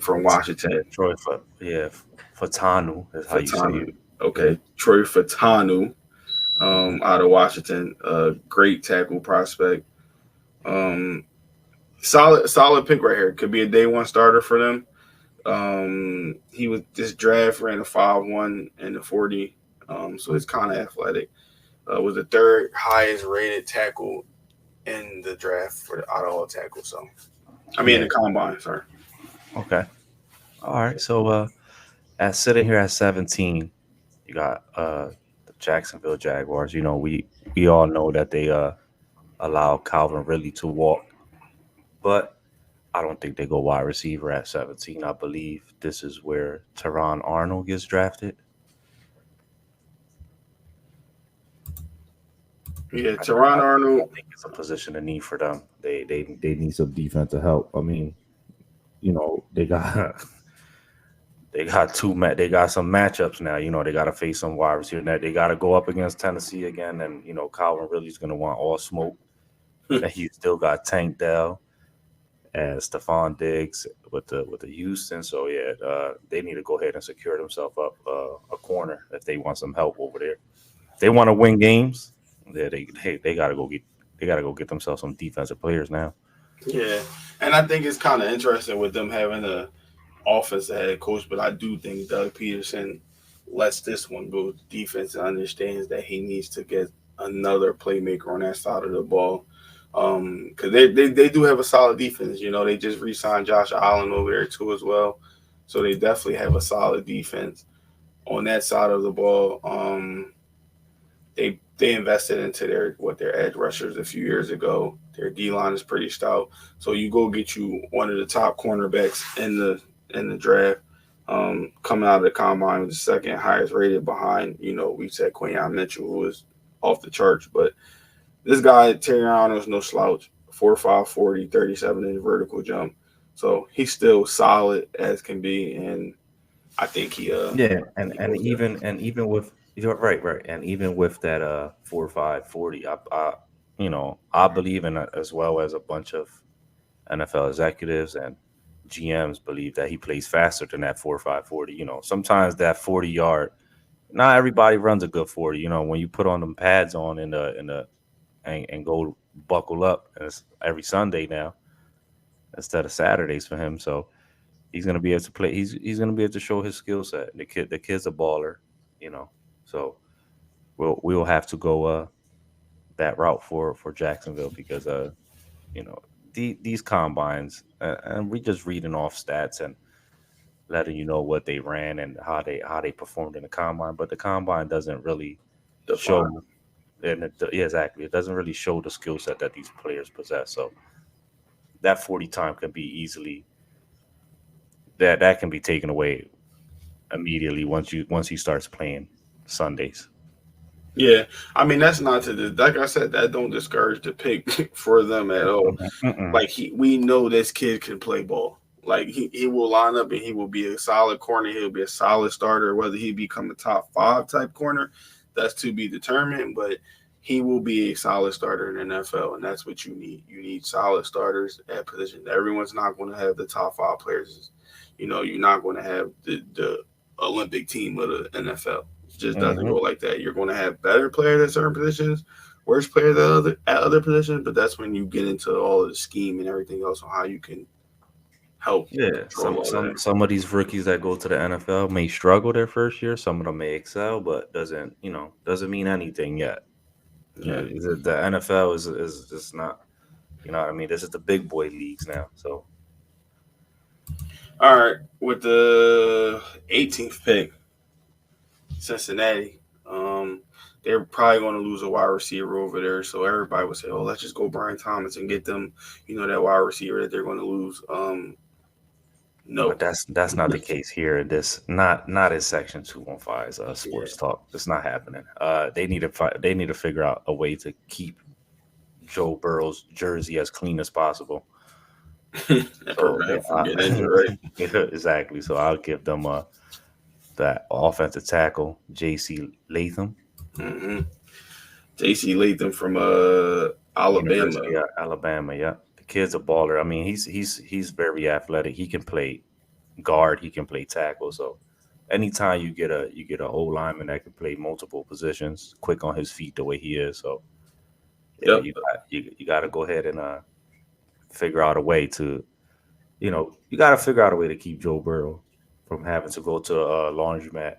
Speaker 1: from Washington.
Speaker 2: Troy Fatanu is how you say
Speaker 1: Fatanu.
Speaker 2: it.
Speaker 1: Okay, Troy Fatanu out of Washington. Great tackle prospect. Um, solid pick right here. Could be a day one starter for them. He was this draft ran a 5.1 and a 40. So he's kind of athletic. Was the third highest rated tackle in the draft for the out of all tackles. So I mean the combine. Sorry.
Speaker 2: Okay. All right. So at sitting here at 17, you got the Jacksonville Jaguars. You know, we all know that they allow Calvin Ridley to walk, but I don't think they go wide receiver at 17. I believe this is where Teron Arnold gets drafted.
Speaker 1: Yeah, Teron Arnold.
Speaker 2: I think it's a position of need for them. They need some defensive help. I mean, you know, they got they got they got some matchups now. You know, they got to face some wide receiver net. They got to go up against Tennessee again, and you know, Calvin Ridley's going to want all smoke. And he still got Tank Dell and Stephon Diggs with the Houston. So yeah, they need to go ahead and secure themselves up a corner if they want some help over there. If they want to win games, yeah, they got to go get themselves some defensive players now.
Speaker 1: Yeah, and I think it's kind of interesting with them having a offensive head coach, but I do think Doug Peterson lets this one go defense and understands that he needs to get another playmaker on that side of the ball. Because they do have a solid defense. You know, they just re-signed Josh Allen over there too as well. So they definitely have a solid defense on that side of the ball. They invested into their edge rushers a few years ago. Their D line is pretty stout. So you go get you one of the top cornerbacks in the draft. Coming out of the combine with the second highest rated behind, you know, we said Quinyon Mitchell, who was off the charts, but this guy, Terry Arnold, is no slouch. 4.5, 40, 37-inch vertical jump. So he's still solid as can be, and I think he
Speaker 2: and even with you're right, and even with that 4.5, 40, I you know, I believe in it as well as a bunch of NFL executives and GMs believe that he plays faster than that 4.5, 40. You know, sometimes that 40-yard, not everybody runs a good 40. You know, when you put on them pads on in the and go buckle up, and it's every Sunday now instead of Saturdays for him. So he's gonna be able to play. He's gonna be able to show his skill set. The kid's a baller, you know. So we'll have to go that route for Jacksonville because you know these combines and we just reading off stats and letting you know what they ran and how they performed in the combine, but the combine doesn't really show. And yeah, exactly, it doesn't really show the skill set that these players possess. So that 40 time can be easily that can be taken away immediately once he starts playing Sundays.
Speaker 1: Yeah, I mean that's not like I said, that don't discourage the pick for them at all.
Speaker 2: Mm-mm.
Speaker 1: Like we know this kid can play ball. Like he will line up and he will be a solid corner. He'll be a solid starter. Whether he become a top 5 type corner, that's to be determined. But he will be a solid starter in the NFL, and that's what you need. You need solid starters at position. Everyone's not going to have the top 5 players. You know, you're not going to have the Olympic team of the NFL. It just doesn't go like that. You're going to have better players at certain positions, worse players at other positions, but that's when you get into all of the scheme and everything else on how you can help.
Speaker 2: Yeah, some of these rookies that go to the NFL may struggle their first year. Some of them may excel, but doesn't mean anything yet. Yeah, the NFL is just not. You know what I mean? This is the big boy leagues now. So
Speaker 1: all right, with the 18th pick, Cincinnati. They're probably going to lose a wide receiver over there. So everybody would say, "Oh, let's just go Brian Thomas and get them, you know, that wide receiver that they're going to lose." No,
Speaker 2: but that's not the case here. This not in Section 215's sports talk. It's not happening. They need to figure out a way to keep Joe Burrow's jersey as clean as possible. So,
Speaker 1: right?
Speaker 2: Exactly. So I'll give them that offensive tackle, J.C. Latham.
Speaker 1: Mm-hmm. J.C. Latham from Alabama.
Speaker 2: Alabama, yeah. The kid's a baller. I mean, he's very athletic. He can play guard, he can play tackle. So anytime you get a O lineman that can play multiple positions, quick on his feet the way he is. So yeah,
Speaker 1: Yep.
Speaker 2: you got to go ahead and figure out a way to you got to figure out a way to keep Joe Burrow from having to go to a laundromat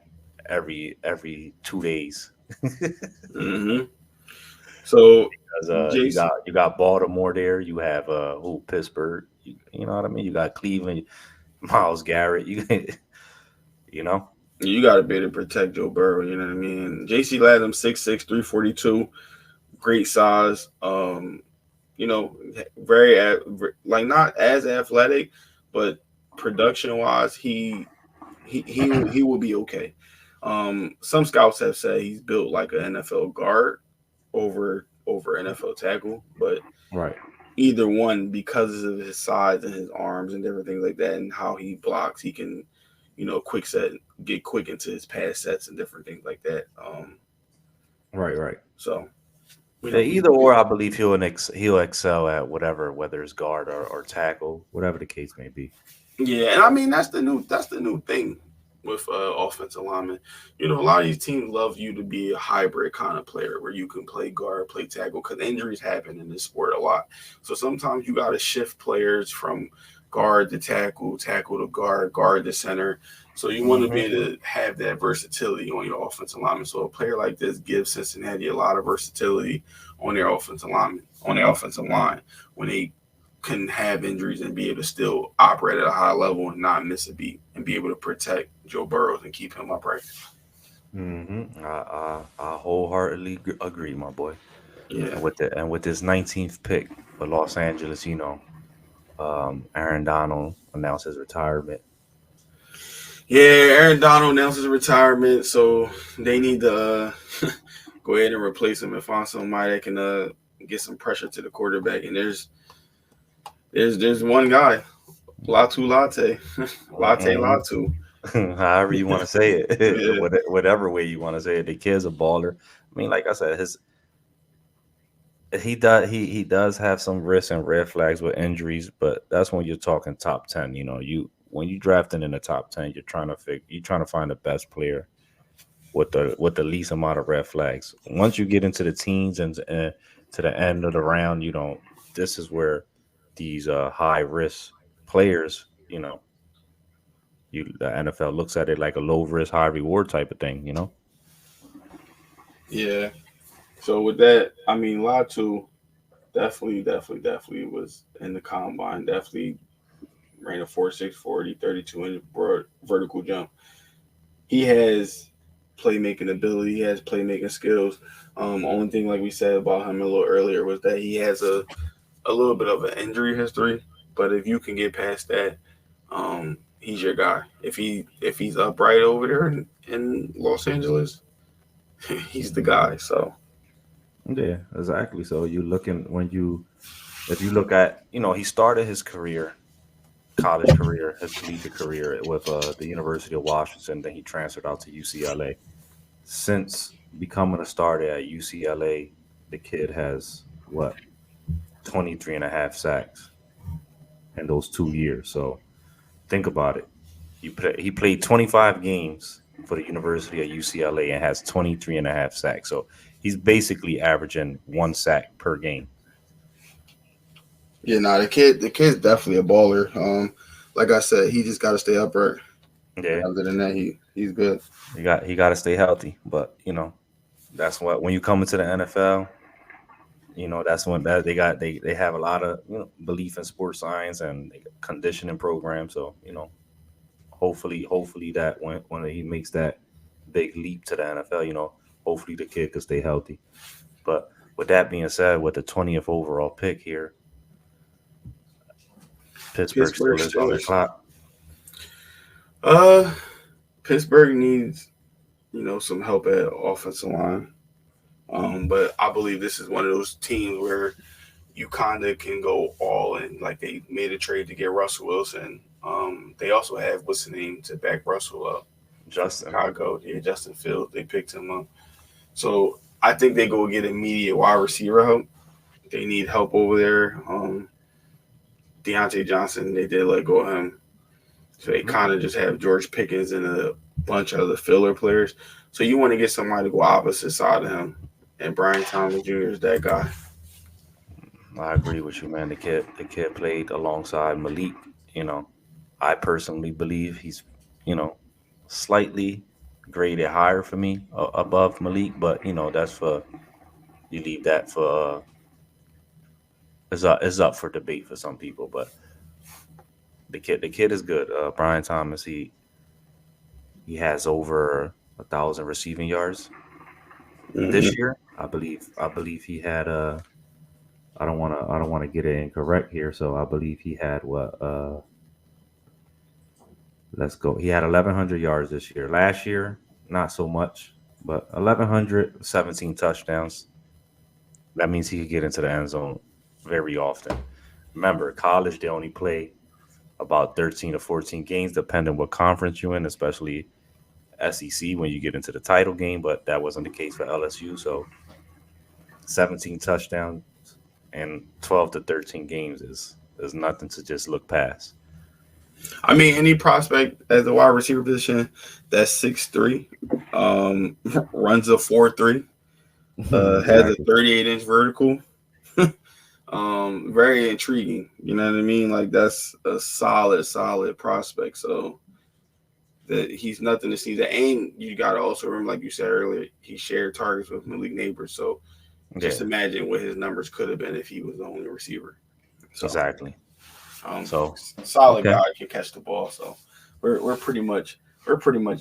Speaker 2: every 2 days.
Speaker 1: Hmm. So,
Speaker 2: Because you
Speaker 1: Jason,
Speaker 2: got Baltimore there, you have Pittsburgh, you know what I mean. You got Cleveland, Miles Garrett, you know.
Speaker 1: you got to be able to protect Joe Burrow. You know what I mean? J.C. Latham, 6'6", 342, great size. Very like not as athletic, but production wise, he will be okay. Some scouts have said he's built like an NFL guard over NFL tackle, but
Speaker 2: Right.
Speaker 1: either one, because of his size and his arms and different things like that, and how he blocks, he can, quick set, get quick into his pass sets and different things like that.
Speaker 2: Right. Right.
Speaker 1: So
Speaker 2: Yeah, either or, I believe he'll excel at whatever, whether it's guard or tackle, whatever the case may be.
Speaker 1: yeah, and I mean that's the new thing with offensive linemen. A lot of these teams love you to be a hybrid kind of player where you can play guard, play tackle, because injuries happen in this sport a lot. So sometimes you got to shift players from guard to tackle, tackle to guard, guard to center. So you want to be
Speaker 2: Hmm.
Speaker 1: able to have that versatility on your offensive lineman. So a player like this gives Cincinnati a lot of versatility on their offensive lineman, on their offensive line when they can have injuries and be able to still operate at a high level and not miss a beat and be able to protect Joe Burrows and keep him upright.
Speaker 2: I wholeheartedly agree, my boy.
Speaker 1: Yeah.
Speaker 2: And with this 19th pick for Los Angeles, Aaron Donald announced his retirement.
Speaker 1: Yeah, Aaron Donald announced his retirement, so they need to go ahead and replace him and find somebody that can get some pressure to the quarterback. And there's one guy, Latu Latte, Latte
Speaker 2: Mhm.
Speaker 1: Latu.
Speaker 2: However you want to say it,
Speaker 1: Yeah.
Speaker 2: whatever way you want to say it. The kid's a baller. I mean, like I said, his he does have some risks and red flags with injuries, but that's when you're talking top 10. You when you drafting in the top 10, you're trying to find the best player with the least amount of red flags. Once you get into the teens and to the end of the round, this is where these high risk players, the NFL looks at it like a low risk, high reward type of thing.
Speaker 1: Yeah. So with that, I mean Latu definitely was in the combine. Definitely ran a 4.6 40, 32-inch broad vertical jump. He has playmaking ability. He has playmaking skills. Only thing, like we said about him a little earlier, was that he has a little bit of an injury history. But if you can get past that, he's your guy. If he's upright over there in Los Angeles, he's the guy. So
Speaker 2: Yeah, exactly. So you looking when you if you look at he started his college career, his collegiate career with the University of Washington. Then he transferred out to UCLA. Since becoming a starter at UCLA, the kid has what 23 and a half sacks in those 2 years. So think about it. He played 25 games for the University of UCLA and has 23 and a half sacks. So he's basically averaging one sack per game.
Speaker 1: yeah, nah, the kid's definitely a baller. Like I said, he just got to stay upright.
Speaker 2: Yeah,
Speaker 1: Other than that, he's good.
Speaker 2: he got to stay healthy. But that's what when you come into the NFL, that's when that they have a lot of belief in sports science and conditioning programs. So hopefully that when he makes that big leap to the NFL, hopefully the kid could stay healthy. But with that being said, with the 20th overall pick here, Pittsburgh
Speaker 1: Pittsburgh
Speaker 2: still is on the
Speaker 1: Steelers.
Speaker 2: clock.
Speaker 1: Uh, Pittsburgh needs some help at offensive line. But I believe this is one of those teams where you kind of can go all in. Like they made a trade to get Russell Wilson. They also have what's the name to back Russell up from
Speaker 2: Justin.
Speaker 1: Chicago. Yeah, Justin Fields. They picked him up. So I think they go get immediate wide receiver help. They need help over there. Deontay Johnson, they did let go of him. So they kind of just have George Pickens and a bunch of other filler players. So you want to get somebody to go opposite side of him. And Brian Thomas Jr. is that guy.
Speaker 2: I agree with you, man. The kid played alongside Malik. You know, I personally believe he's, you know, slightly graded higher for me above Malik, but that's for you leave that for is up for debate for some people. But the kid is good. Brian Thomas, he has over 1,000 receiving yards
Speaker 1: Mm-hmm.
Speaker 2: this year. I believe he had I don't want to get it incorrect here. So I believe he had what let's go. He had 1,100 yards this year. Last year, not so much, but 1,100, 17 touchdowns. That means he could get into the end zone very often. Remember, college they only play about 13 to 14 games, depending what conference you're in, especially SEC when you get into the title game. But that wasn't the case for LSU. So 17 touchdowns and 12 to 13 games is nothing to just look past.
Speaker 1: I mean, any prospect at the wide receiver position that's 6'3", runs a 4.3, has a
Speaker 2: Exactly.
Speaker 1: 38-inch vertical. Very intriguing. You know what I mean? Like that's a solid prospect. So that he's nothing to see. That and you got to also remember, like you said earlier, he shared targets with Malik Neighbors. So just
Speaker 2: Yeah,
Speaker 1: imagine what his numbers could have been if he was the only receiver. So
Speaker 2: exactly.
Speaker 1: um,
Speaker 2: So
Speaker 1: solid
Speaker 2: okay,
Speaker 1: guy can catch the ball. So we're pretty much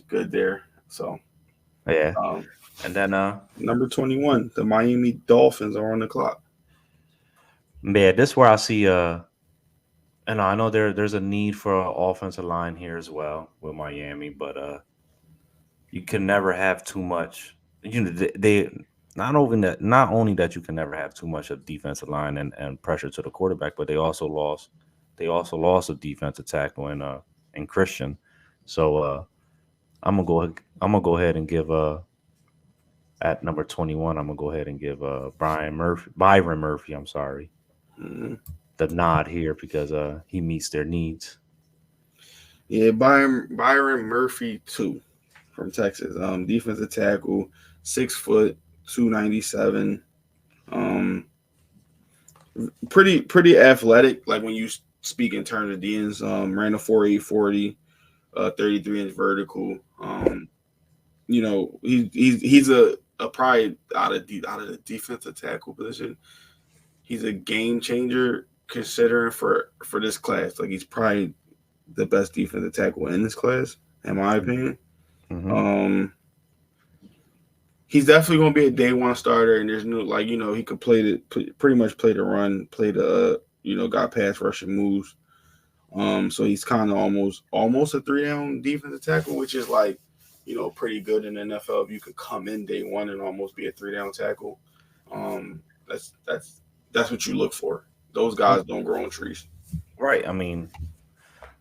Speaker 1: good there. So
Speaker 2: yeah,
Speaker 1: um,
Speaker 2: and then
Speaker 1: number 21, the Miami Dolphins are on the clock.
Speaker 2: yeah, this where I see and I know there's a need for an offensive line here as well with Miami, but you can never have too much. They not only that you can never have too much of defensive line and pressure to the quarterback, but they also lost a defensive tackle in Christian. So I'm gonna go ahead and give at number 21, I'm gonna go ahead and give Byron Murphy, I'm sorry,
Speaker 1: Mhm.
Speaker 2: the nod here because he meets their needs.
Speaker 1: Yeah, Byron Murphy too from Texas. Defensive tackle, 6 foot, 297. Um, pretty athletic. Like when you speak in terms of DNs, ran a 4.8 40, 33-inch vertical. He's a probably out of the defensive tackle position. He's a game changer considering for this class. Like he's probably the best defensive tackle in this class, in my opinion.
Speaker 2: Mm-hmm.
Speaker 1: Um, he's definitely going to be a day one starter, and there's no he could pretty much play the run, play the got pass rushing moves. So he's kind of almost a 3 down defensive tackle, which is like pretty good in the NFL. If you could come in day one and almost be a 3 down tackle, um, that's what you look for. Those guys don't grow on trees.
Speaker 2: Right. I mean,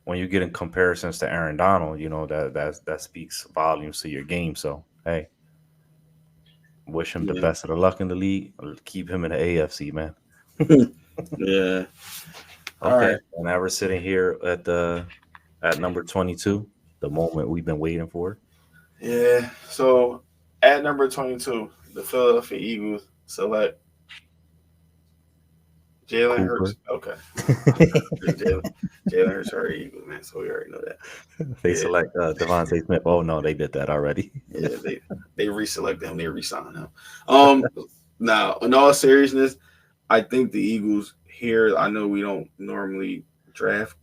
Speaker 2: when you get in comparisons to Aaron Donald, that speaks volumes to your game. So hey, wish him the
Speaker 1: Yeah,
Speaker 2: best of the luck in the league. Keep him in the AFC, man.
Speaker 1: yeah. All
Speaker 2: Okay,
Speaker 1: right.
Speaker 2: and now we're sitting here at number 22, the moment we've been waiting for.
Speaker 1: Yeah. So at number 22, the Philadelphia Eagles select Jalen Hurts.
Speaker 2: Cooper.
Speaker 1: Okay. Jalen Hurts are Eagles, man. So we already know that.
Speaker 2: They
Speaker 1: Yeah.
Speaker 2: select Devontae Smith. Oh no, they did that already.
Speaker 1: Yeah. They reselect him. They resign him. Um. Now, in all seriousness, I think the Eagles here. I know we don't normally draft,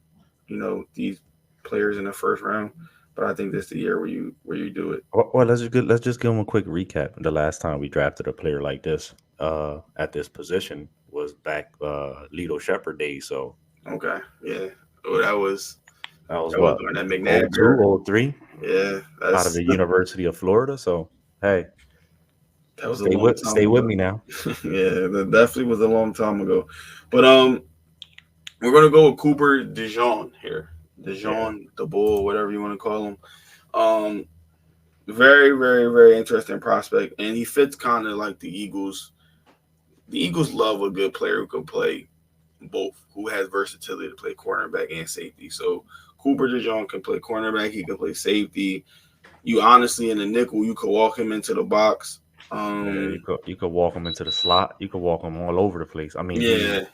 Speaker 1: these players in the first round, but I think this is the year where you do it.
Speaker 2: Well, let's just give them a quick recap. The last time we drafted a player like this at this position was back Lito Shepard days. So
Speaker 1: Okay. Yeah. Oh, that was
Speaker 2: that was
Speaker 1: that was
Speaker 2: what,
Speaker 1: during that
Speaker 2: oh
Speaker 1: McNabb
Speaker 2: two,
Speaker 1: era.
Speaker 2: oh three,
Speaker 1: Yeah.
Speaker 2: out of
Speaker 1: That's
Speaker 2: the University of Florida. So hey,
Speaker 1: that was a
Speaker 2: stay
Speaker 1: long
Speaker 2: with
Speaker 1: time
Speaker 2: stay with
Speaker 1: ago.
Speaker 2: me now.
Speaker 1: Yeah, that definitely was a long time ago. But we're gonna go with Cooper DeJean here.
Speaker 2: Yeah.
Speaker 1: DeJean, the Bull, whatever you want to call him. Um, very, very, very interesting prospect, and he fits kind of like the Eagles. The Eagles love a good player who can play both, who has versatility to play cornerback and safety. So Cooper DeJean can play cornerback. He can play safety. You honestly in the nickel, you could walk him into the box.
Speaker 2: Yeah, you could walk him into the slot. You could walk him all over the place. I mean,
Speaker 1: Yeah,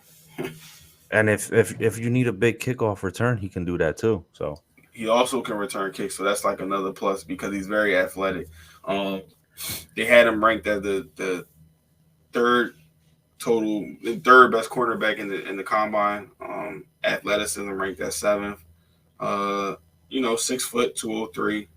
Speaker 2: and if you need a big kickoff return, he can do that too. So
Speaker 1: he also can return kicks, so that's like another plus because he's very athletic. Um, they had him ranked as the third the third best cornerback in the combine. Athleticism ranked at seventh. Uh, 6 foot 203.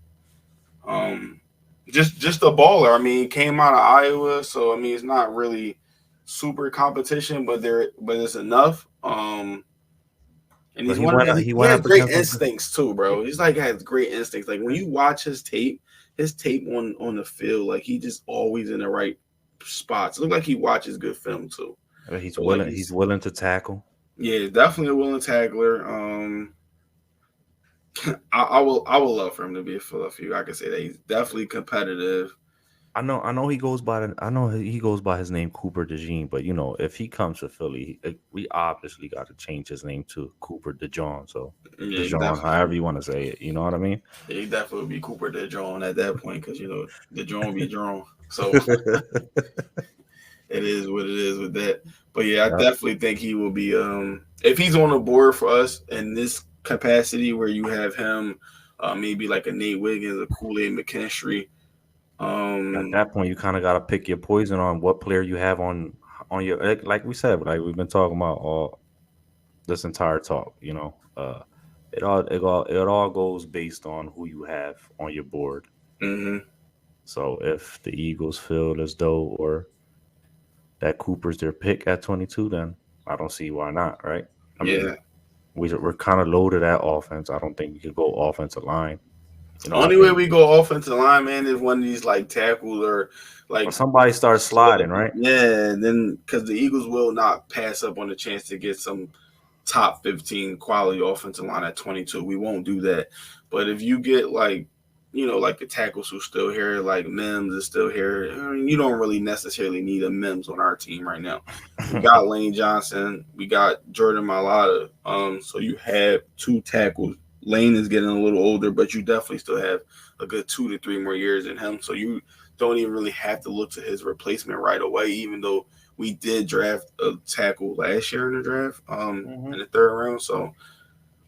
Speaker 1: Um, just a baller. I mean, he came out of Iowa, so I mean, it's not really super competition, but it's enough. And
Speaker 2: but
Speaker 1: he's one of the,
Speaker 2: he
Speaker 1: he
Speaker 2: went
Speaker 1: has
Speaker 2: up
Speaker 1: great
Speaker 2: against him.
Speaker 1: instincts too, bro. He's like has great instincts. Like when you watch his tape on the field, like he just always in the right spots. Look like he watches good film too.
Speaker 2: He's
Speaker 1: So
Speaker 2: willing.
Speaker 1: like
Speaker 2: He's willing to tackle.
Speaker 1: yeah, definitely a willing tackler. I will love for him to be a Philadelphia. I can say that he's definitely competitive.
Speaker 2: I know he goes by he goes by his name Cooper DeJean, but if he comes to Philly, we obviously got to change his name to Cooper DeJean. So
Speaker 1: Yeah,
Speaker 2: DeJean, however you want to say it, you know what I mean?
Speaker 1: he definitely would be Cooper DeJean at that point because DeJean be drawn. So it is what it is with that. But yeah, I
Speaker 2: Yeah.
Speaker 1: definitely think he will be. If he's on the board for us in this capacity, where you have him, maybe like a Nate Wiggins, a Kool-Aid McKinstry.
Speaker 2: At that point, you kind of got to pick your poison on what player you have on your like we said, like we've been talking about all this entire talk. It all goes based on who you have on your board.
Speaker 1: hmm
Speaker 2: So if the Eagles feel as though or that Cooper's their pick at 22, then I don't see why not, right? I mean,
Speaker 1: Yeah.
Speaker 2: we're kind of loaded at offense. I don't think you could go offensive line. I
Speaker 1: Only way
Speaker 2: think
Speaker 1: we go offensive line, man, is one of these like tackles or
Speaker 2: or
Speaker 1: like
Speaker 2: somebody starts sliding, right?
Speaker 1: yeah. Then because the Eagles will not pass up on the chance to get some top 15 quality offensive line at 22. We won't do that. But if you get like the tackles who's still here, like Mims is still here, I mean, you don't really necessarily need a Mims on our team right now. We got Lane Johnson, we got Jordan Mailata. So you have two tackles. Lane is getting a little older, but you definitely still have a good 2 to 3 more years in him. So you don't even really have to look to his replacement right away, even though we did draft a tackle last year in the draft, in the third round. So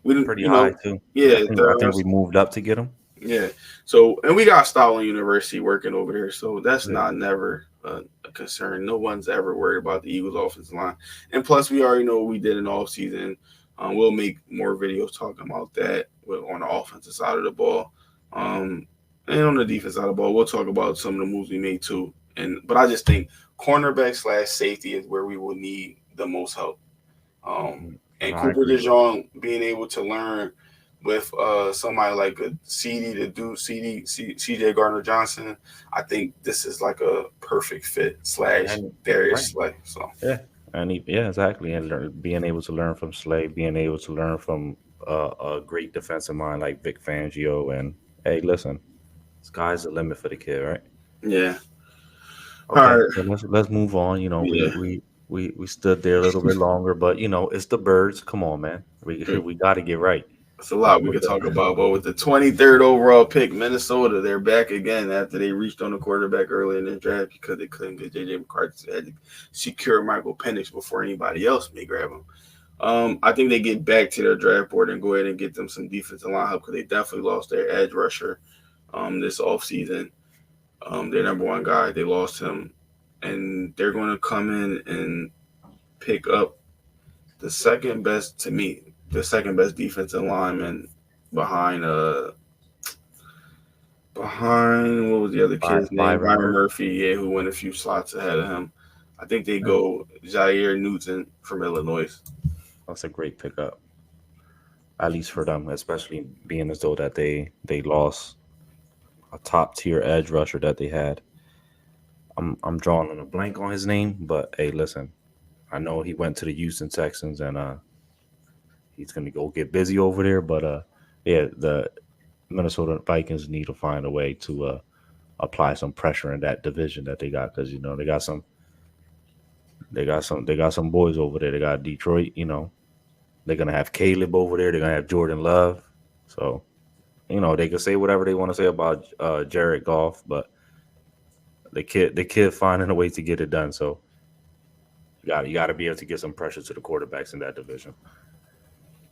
Speaker 1: we didn't,
Speaker 2: Pretty high too.
Speaker 1: yeah,
Speaker 2: I
Speaker 1: third
Speaker 2: think
Speaker 1: round.
Speaker 2: we moved up to get him.
Speaker 1: Yeah. So, and we got Stalin University working over there. So that's
Speaker 2: Yeah.
Speaker 1: not never a concern. No one's ever worried about the Eagles offensive line. And plus, we already know what we did in the offseason. We'll make more videos talking about that on the offensive side of the ball. And on the defense side of the ball, we'll talk about some of the moves we made too. But I just think cornerback / safety is where we will need the most help. And
Speaker 2: I
Speaker 1: Cooper
Speaker 2: agree.
Speaker 1: DeJean being able to learn with somebody like a CJ Gardner Johnson, I think this is like a perfect fit /
Speaker 2: And
Speaker 1: Darius
Speaker 2: right.
Speaker 1: Slay. So
Speaker 2: Yeah. Yeah, exactly. And being able to learn from Slay, being able to learn from a great defensive mind like Vic Fangio, and hey, listen, sky's the limit for the kid, right?
Speaker 1: yeah. All
Speaker 2: Okay,
Speaker 1: right.
Speaker 2: so let's move on. We
Speaker 1: Yeah.
Speaker 2: we we stood there a little bit longer, but it's the birds. Come on, man. We got to get right.
Speaker 1: It's a lot we
Speaker 2: With
Speaker 1: could talk about, but with the 23rd overall pick, Minnesota, they're back again after they reached on the quarterback early in the draft because they couldn't get JJ McCarthy. So they had to secure Michael Penix before anybody else may grab him. I think they get back to their draft board and go ahead and get them some defensive line help because they definitely lost their edge rusher this offseason. Their number one guy, they lost him, and they're going to come in and pick up the second best defensive lineman behind what was the other kid's name?
Speaker 2: Byron
Speaker 1: Byron
Speaker 2: Murphy.
Speaker 1: Murphy, yeah, who went a few slots ahead of him. I think they go Jair Newton from Illinois.
Speaker 2: That's a great pickup, at least for them, especially being as though that they lost a top tier edge rusher that they had. I'm drawing on a blank on his name, but hey, listen, I know he went to the Houston Texans and he's gonna go get busy over there. But yeah, the Minnesota Vikings need to find a way to apply some pressure in that division that they got because they got some boys over there. They got Detroit. They're gonna have Caleb over there. They're gonna have Jordan Love. So, they can say whatever they want to say about Jared Goff, but the kid finding a way to get it done. So you got to be able to get some pressure to the quarterbacks in that division.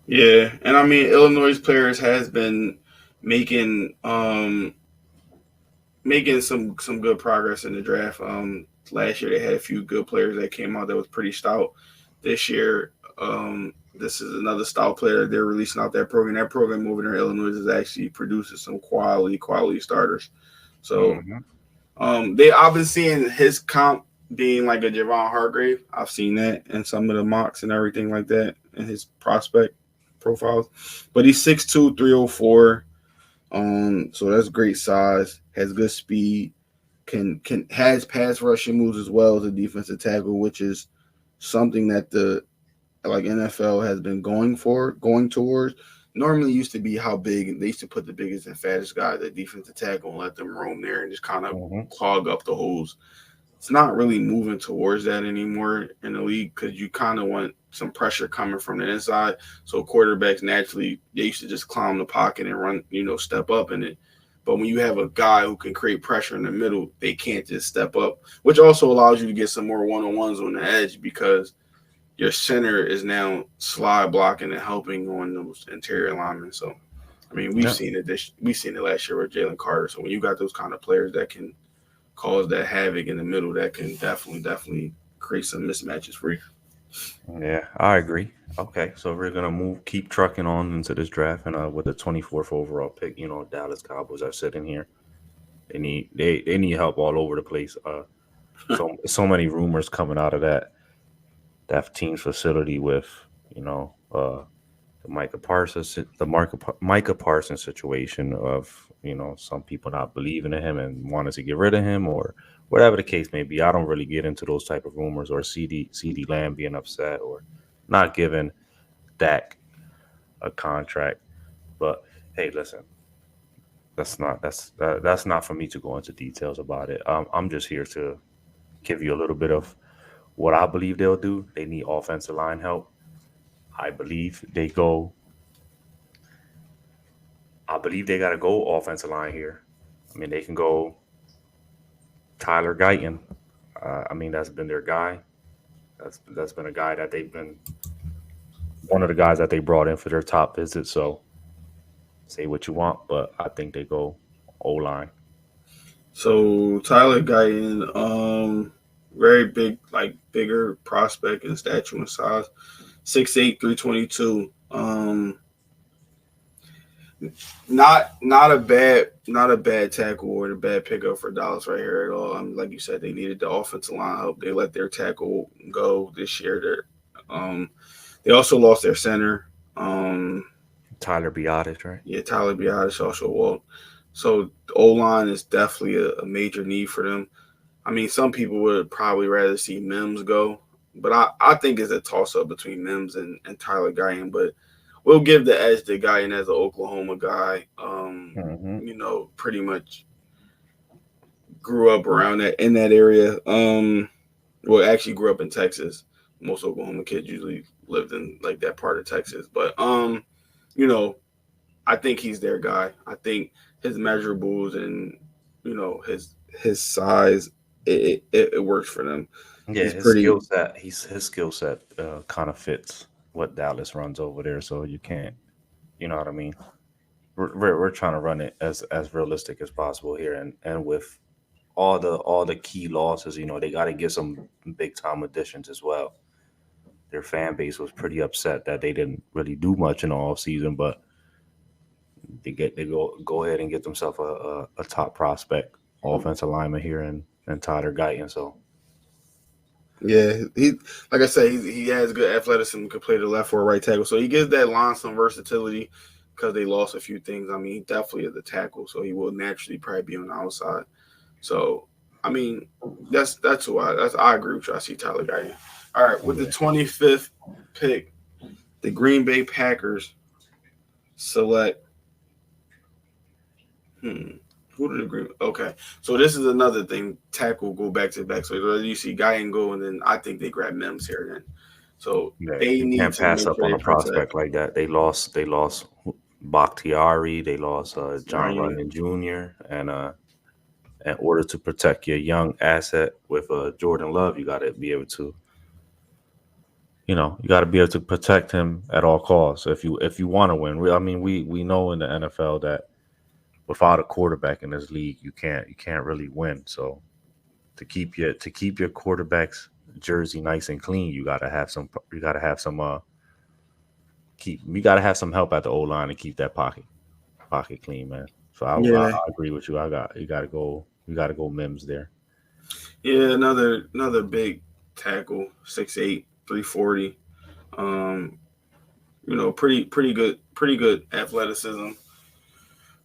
Speaker 1: Yeah, and I mean Illinois players has been making making some good progress in the draft. Last year they had a few good players that came out that was pretty stout. This year, this is another stout player they're releasing out that program. That program over there in Illinois is actually producing some quality starters. So
Speaker 2: Hmm.
Speaker 1: I've been seeing his comp being like a Javon Hargrave. I've seen that in some of the mocks and everything like that in his prospect profiles. But he's 6'2", 304. So that's great size, has good speed, can has pass rushing moves as well as a defensive tackle, which is something that the like NFL has been going towards. Normally used to be how big they used to put the biggest and fattest guy, the defensive tackle, and let them roam there and just kind of
Speaker 2: Hmm.
Speaker 1: clog up the holes. It's not really moving towards that anymore in the league because you kind of want some pressure coming from the inside. So quarterbacks naturally they used to just climb the pocket and run, step up in it. But when you have a guy who can create pressure in the middle, they can't just step up, which also allows you to get some more one-on-ones on the edge because your center is now slide blocking and helping on those interior linemen. So, I mean, we've
Speaker 2: Yeah.
Speaker 1: seen it. We've seen it last year with Jalen Carter. So when you got those kind of players that can cause that havoc in the middle, that can definitely create some mismatches for you.
Speaker 2: Yeah, I agree. Okay, so we're gonna keep trucking on into this draft, and with the 24th overall pick, Dallas Cowboys are sitting here. They need help all over the place. So many rumors coming out of that team's facility with you know the Micah Parsons situation of some people not believing in him and wanting to get rid of him or whatever the case may be. I don't really get into those type of rumors or CD Lamb being upset or not giving Dak a contract. But hey, listen, that's not for me to go into details about it. I'm just here to give you a little bit of what I believe they'll do. They need offensive line help. I believe they go. I believe they got to go offensive line here. I mean, they can go Tyler Guyton. I mean, that's been their guy. That's been a guy that they've been one of the guys that they brought in for their top visit. So say what you want, but I think they go O line.
Speaker 1: So Tyler Guyton, very big, like bigger prospect in stature and size, 6'8", 322. Not a bad tackle or a bad pickup for Dallas right here at all. Like you said, they needed the offensive line help. They let their tackle go this year. They also lost their center. Um,
Speaker 2: Tyler Biotis, right?
Speaker 1: yeah, Tyler Biadasz also walked. So the O line is definitely a major need for them. I mean, some people would probably rather see Mims go, but I think it's a toss up between Mims and Tyler Guyton. But we'll give the edge to Guyton as an Oklahoma guy.
Speaker 2: Mm-hmm.
Speaker 1: Pretty much grew up around that in that area. Well, actually grew up in Texas. Most Oklahoma kids usually lived in like that part of Texas, but you know, I think he's their guy. I think his measurables and his size, it works for them.
Speaker 2: Yeah,
Speaker 1: He's pretty.
Speaker 2: his skill set kind of fits what Dallas runs over there. So you can't, you know what I mean. We're trying to run it as realistic as possible here, and with all the key losses, they got to get some big time additions as well. Their fan base was pretty upset that they didn't really do much in the off season, but they go ahead and get themselves a top prospect offensive lineman here and Tyler Guyton. So
Speaker 1: Yeah, he like I said, he has good athleticism. Could play the left or right tackle, so he gives that line some versatility because they lost a few things. I mean, he definitely is a tackle, so he will naturally probably be on the outside. So, I mean, that's why I agree with you. I see Tyler Guyton. All right, with the
Speaker 2: yeah.
Speaker 1: 25th pick, the Green Bay Packers select. Hmm. Who did agree? Okay, so this is another thing. Tackle go back to back. So you see Guy and go, and then I think they grab Mims here. Then, so
Speaker 2: Yeah,
Speaker 1: they
Speaker 2: you
Speaker 1: need
Speaker 2: can't
Speaker 1: to
Speaker 2: pass
Speaker 1: make
Speaker 2: up
Speaker 1: sure
Speaker 2: on
Speaker 1: they
Speaker 2: a
Speaker 1: protect.
Speaker 2: prospect like that. They lost Bakhtiari. They lost John
Speaker 1: Ryan.
Speaker 2: Runyon Jr. And in order to protect your young asset with Jordan Love, you got to be able to, you got to be able to protect him at all costs. If you want to win, I mean, we know in the NFL that without a quarterback in this league, you can't really win. So to keep your quarterback's jersey nice and clean, you gotta have some help at the O line to keep that pocket clean, man. So I
Speaker 1: Yeah,
Speaker 2: agree with you. You gotta go Mims there.
Speaker 1: yeah, another big tackle, 6'8", 340. Um, pretty good athleticism.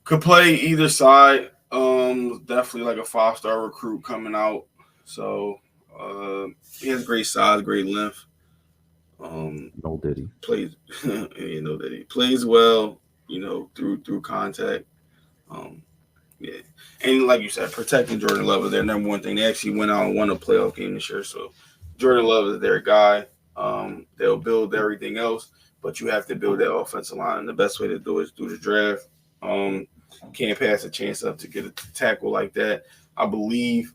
Speaker 1: Could play either side. Definitely like a 5-star recruit coming out. So he has great size, great length. Um,
Speaker 2: No Diddy.
Speaker 1: plays, that he plays well. Through contact. Um, yeah, and like you said, protecting Jordan Love is their number one thing. They actually went out and won a playoff game this year, so Jordan Love is their guy. They'll build everything else, but you have to build that offensive line. And the best way to do it is through the draft. Can't pass a chance up to get a tackle like that. I believe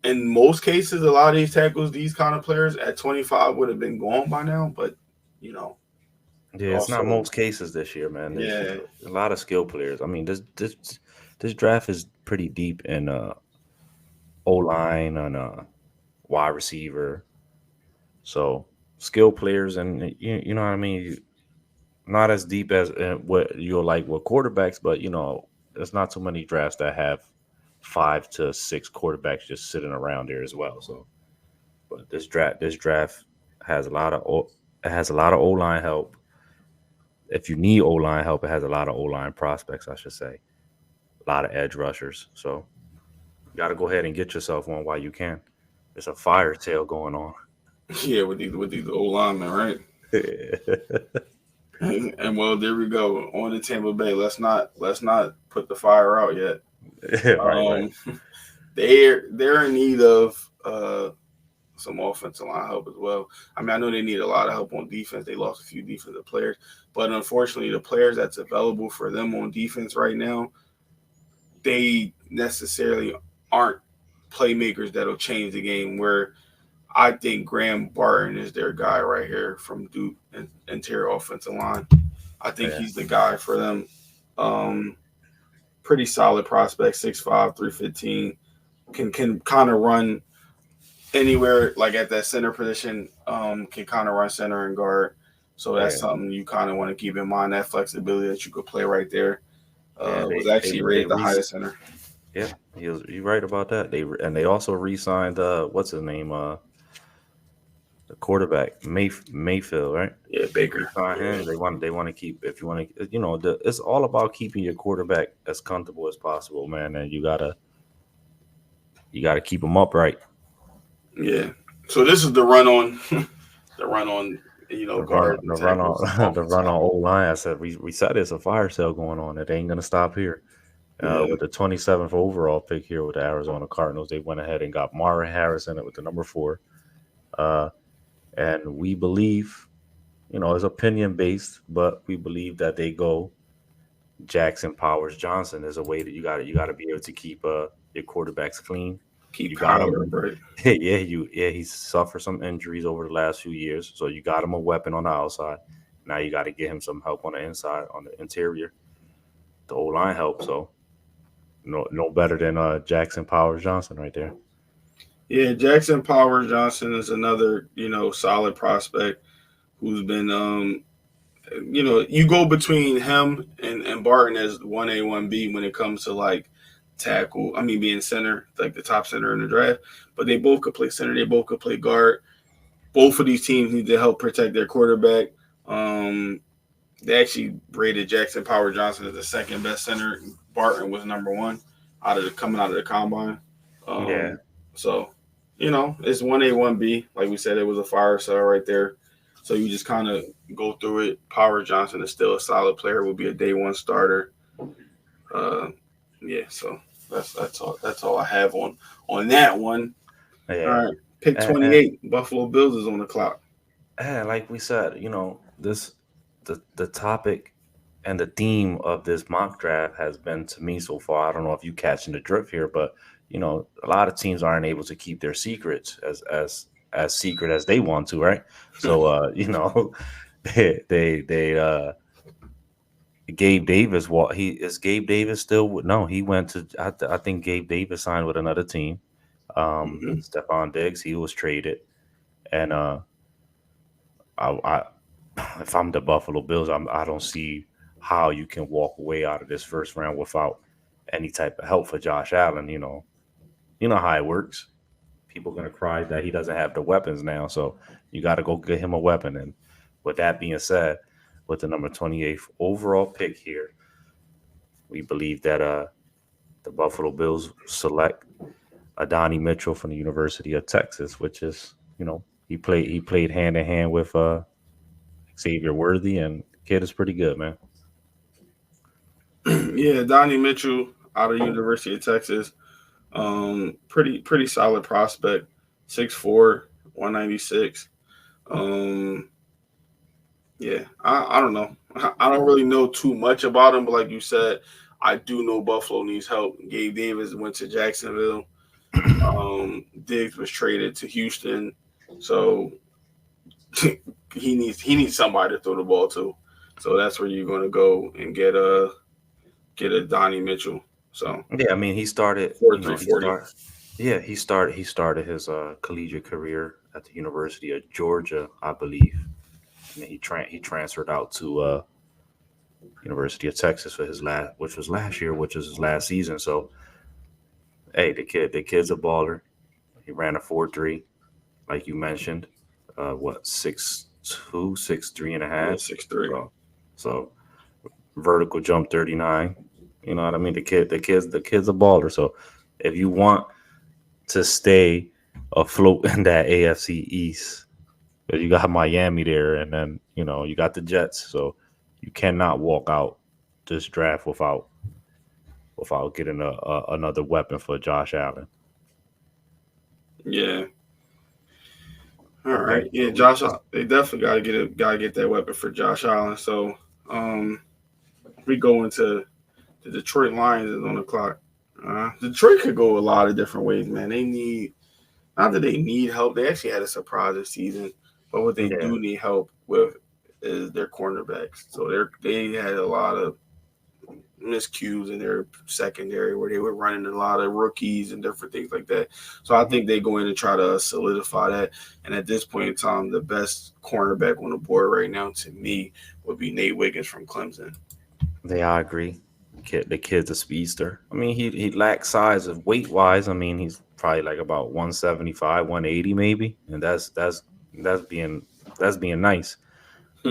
Speaker 1: in most cases, a lot of these tackles, these kind of players at 25 would have been gone by now, but you know,
Speaker 2: Yeah, it's not
Speaker 1: also,
Speaker 2: most cases this year, man. There's
Speaker 1: yeah,
Speaker 2: a lot of skill players. I mean, this draft is pretty deep in O line and wide receiver. So skill players, and you know what I mean. Not as deep as what you're like with quarterbacks, but there's not too many drafts that have 5 to 6 quarterbacks just sitting around there as well. So, but this draft has a lot of it has a lot of O line help. If you need O line help, it has a lot of O line prospects, I should say. A lot of edge rushers. So you got to go ahead and get yourself one while you can. There's a fire sale going on.
Speaker 1: yeah, with these old linemen, right? And well, there we go on the Tampa Bay. Let's not put the fire out yet.
Speaker 2: Right, right.
Speaker 1: Um, they're in need of some offensive line help as well. I mean, I know they need a lot of help on defense. They lost a few defensive players, but unfortunately, the players that's available for them on defense right now, they necessarily aren't playmakers that'll change the game. Where I think Graham Barton is their guy right here from Duke and interior offensive line. I think
Speaker 2: Yeah.
Speaker 1: he's the guy for them. Um, Pretty solid prospect, 6'5", 315. Can kind of run anywhere like at that center position. Can kind of run center and guard. So that's
Speaker 2: Yeah.
Speaker 1: something you kind of want to keep in mind. That flexibility that you could play right there
Speaker 2: Yeah,
Speaker 1: was
Speaker 2: they they
Speaker 1: actually
Speaker 2: they
Speaker 1: rated the
Speaker 2: re
Speaker 1: highest center.
Speaker 2: yeah, you're right about that. They also re-signed what's his name, the quarterback, Mayfield, right?
Speaker 1: Yeah,
Speaker 2: They
Speaker 1: Baker.
Speaker 2: re-signed
Speaker 1: Yeah,
Speaker 2: him. They want to keep, if you want to, it's all about keeping your quarterback as comfortable as possible, man. And you gotta keep him upright.
Speaker 1: yeah. So this is the run on, the run on,
Speaker 2: The run,
Speaker 1: guards and
Speaker 2: the run
Speaker 1: tackles,
Speaker 2: on, the
Speaker 1: offensive
Speaker 2: run on
Speaker 1: line.
Speaker 2: O line. I said we said there's a fire sale going on. It ain't gonna stop here.
Speaker 1: Yeah,
Speaker 2: With the 27th overall pick here with the Arizona Cardinals, they went ahead and got Marvin Harrison with the number 4. Uh, and we believe, it's opinion based, but we believe that they go Jackson Powers Johnson is a way that you got to be able to keep your quarterbacks clean.
Speaker 1: keep
Speaker 2: You got
Speaker 1: power,
Speaker 2: him.
Speaker 1: right?
Speaker 2: He's suffered some injuries over the last few years, so you got him a weapon on the outside. Now you got to get him some help on the inside, on the interior, the O line help. So no better than Jackson Powers Johnson right there.
Speaker 1: Yeah, Jackson Powers Johnson is another solid prospect who's been you go between him and Barton as 1A, 1B when it comes to like tackle. I mean, being center, like the top center in the draft. But they both could play center. They both could play guard. Both of these teams need to help protect their quarterback. Um, they actually rated Jackson Power Johnson as the second best center. Barton was number one coming out of the combine.
Speaker 2: Yeah,
Speaker 1: Um, so it's 1A, 1B. Like we said, it was a fire sale right there. So you just kind of go through it. Power Johnson is still a solid player. Will be a day one starter. Uh, yeah. So that's all I have on that one. All
Speaker 2: yeah.
Speaker 1: right. Pick
Speaker 2: And,
Speaker 1: 28. Buffalo Bills is on the clock.
Speaker 2: like we said, this the topic. and the theme of this mock draft has been to me so far. I don't know if you catching the drift here, but a lot of teams aren't able to keep their secrets as secret as they want to, right? So they Gabe Davis. What he is? Gabe Davis still? No, he went to. I think Gabe Davis signed with another team.
Speaker 1: Mhm.
Speaker 2: Stephon Diggs, he was traded, and I if I'm the Buffalo Bills, I don't see how you can walk away out of this first round without any type of help for Josh Allen. You know how it works. People gonna cry that he doesn't have the weapons now, so you got to go get him a weapon. And with that being said, with the number 28th overall pick here, we believe that the Buffalo Bills select Adonai Mitchell from the University of Texas, which is he played hand in hand with Xavier Worthy, and the kid is pretty good, man.
Speaker 1: Yeah, Donnie Mitchell out of University of Texas. Pretty solid prospect. 6'4", 196. Um, yeah, I don't know. I don't really know too much about him, but like you said, I do know Buffalo needs help. Gabe Davis went to Jacksonville. Diggs was traded to Houston, so he needs somebody to throw the ball to. So that's where you're going to go and get a Donnie Mitchell. So
Speaker 2: Yeah, I mean, he started,
Speaker 1: 4.340.
Speaker 2: he started his collegiate career at the University of Georgia, I believe. And then he transferred out to University of Texas for his last, which was last year, which is his last season. So, hey, the kid's a baller. He ran a 4.3, like you mentioned. What 6'2", 6'3" and a
Speaker 1: Yeah,
Speaker 2: half.
Speaker 1: 6'3".
Speaker 2: So vertical jump 39. You know what I mean? The kid's a baller. So if you want to stay afloat in that AFC East, 'cause you got Miami there, and then you got the Jets. So you cannot walk out this draft without getting another weapon for Josh Allen.
Speaker 1: Yeah. All
Speaker 2: Okay,
Speaker 1: right. Yeah,
Speaker 2: so we
Speaker 1: They definitely gotta get that weapon for Josh Allen. So um we go into the Detroit Lions is on the clock. Detroit could go a lot of different ways, man. They need not that they need help. They actually had a surprise this season, but what they
Speaker 2: yeah.
Speaker 1: do need help with is their cornerbacks. So they had a lot of miscues in their secondary where they were running a lot of rookies and different things like that. So I
Speaker 2: Mhm.
Speaker 1: think they go in and try to solidify that. And at this point in time, the best cornerback on the board right now to me would be Nate Wiggins from Clemson.
Speaker 2: I agree. The kid's a speedster. I mean, he lacks size of weight wise. I mean, he's probably like about 175, 180 maybe, and that's being that's being nice.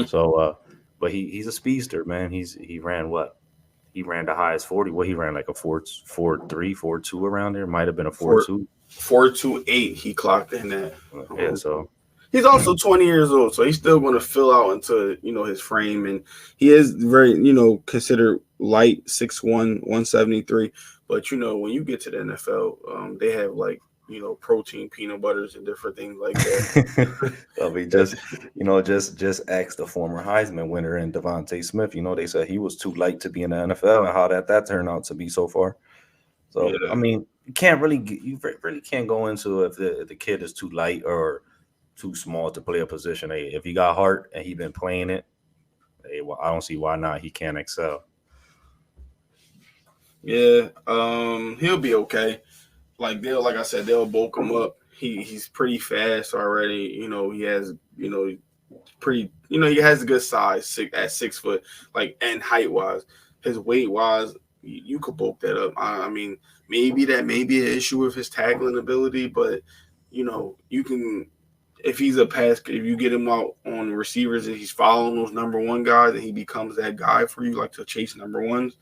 Speaker 2: So, but he's a speedster, man. He ran what? He ran the highest 40. What he ran like a 4.3, 4.2 around there. Might have been a four
Speaker 1: Four
Speaker 2: two.
Speaker 1: 4.28 he clocked in at.
Speaker 2: Yeah.
Speaker 1: Um,
Speaker 2: So
Speaker 1: he's also 20 years old, so he's still going to fill out into his frame, and he is very considered light 6'1", 173. But when you get to the NFL, they have like protein peanut butters and different things like that.
Speaker 2: I mean, just ask the former Heisman winner and Devontae Smith. They said he was too light to be in the NFL, and how that turned out to be so far. So I
Speaker 1: Yeah,
Speaker 2: mean, you really can't go into if the kid is too light or too small to play a position. Hey, if he got heart and he been playing it, hey, well, I don't see why not. He can't excel.
Speaker 1: yeah. He'll be okay. Like I said, they'll bulk him up. He's pretty fast already. He has pretty. He has a good size, 6 foot, like, and height wise. His weight wise, you could bulk that up. I mean, maybe that may be an issue with his tackling ability, but you can. If you get him out on receivers and he's following those number one guys and he becomes that guy for you, like to chase number ones,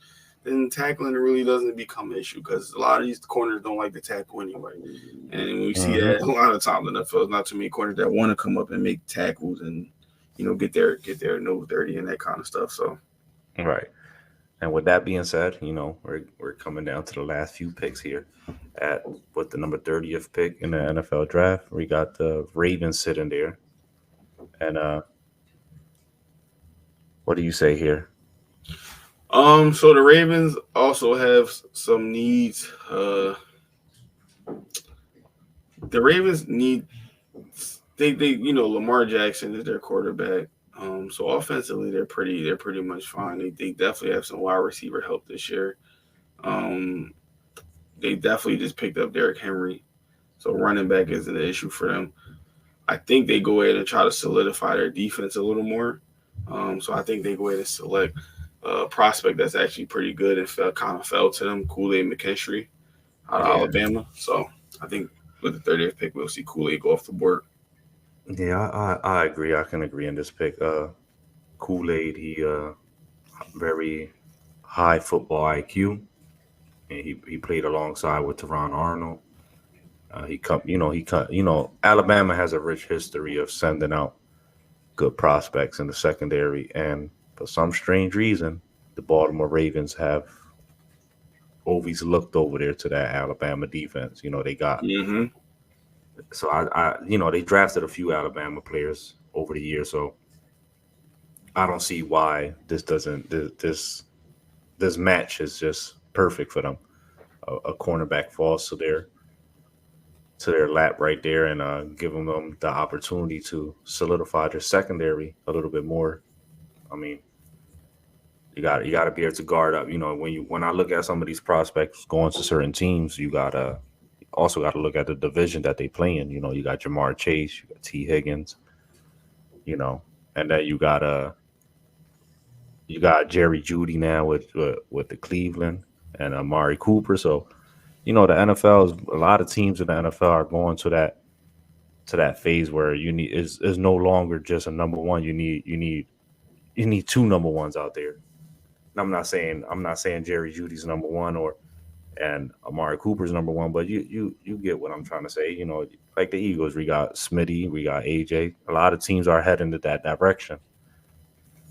Speaker 1: then tackling really doesn't become an issue because a lot of these corners don't like to tackle anyway. And we see
Speaker 2: Hmm.
Speaker 1: that a lot of times in the field, not too many corners that want to come up and make tackles and get their nose dirty and that kind of stuff. So
Speaker 2: Right. And with that being said, we're coming down to the last few picks here. At with the number 30th pick in the NFL draft, we got the Ravens sitting there. And what do you say here?
Speaker 1: So the Ravens also have some needs. The Ravens need they Lamar Jackson is their quarterback. So offensively they're pretty much fine. They definitely have some wide receiver help this year. Um, they definitely just picked up Derrick Henry, so running back isn't an issue for them. I think they go ahead and try to solidify their defense a little more. So I think they go ahead and select a prospect that's actually pretty good and kind of fell to them, Kool-Aid McKinstry out of
Speaker 2: Yeah,
Speaker 1: Alabama. So I think with the 30th pick, we'll see Kool-Aid go off the board.
Speaker 2: yeah, I agree. I can agree in this pick. Kool Aid, he very high football IQ, and he played alongside with Teron Arnold. Alabama has a rich history of sending out good prospects in the secondary, and for some strange reason, the Baltimore Ravens have always looked over there to that Alabama defense. They got
Speaker 1: Mm-hmm.
Speaker 2: so they drafted a few Alabama players over the years, so I don't see why this doesn't this match is just perfect for them. A cornerback falls to their lap right there, and giving them the opportunity to solidify their secondary a little bit more. I mean, you got to be able to guard up. When I look at some of these prospects going to certain teams, you gotta also got to look at the division that they play in. You got Jamar Chase, you got T Higgins, you know, and then you got Jerry Judy now with the Cleveland and Amari Cooper. So the NFL is a lot of teams in the NFL are going to that phase where you need is no longer just a number one. You need two number ones out there. And I'm not saying Jerry Judy's number one or and Amari Cooper's number one, but you get what I'm trying to say. Like the Eagles, we got Smitty, we got AJ. A lot of teams are heading to that direction.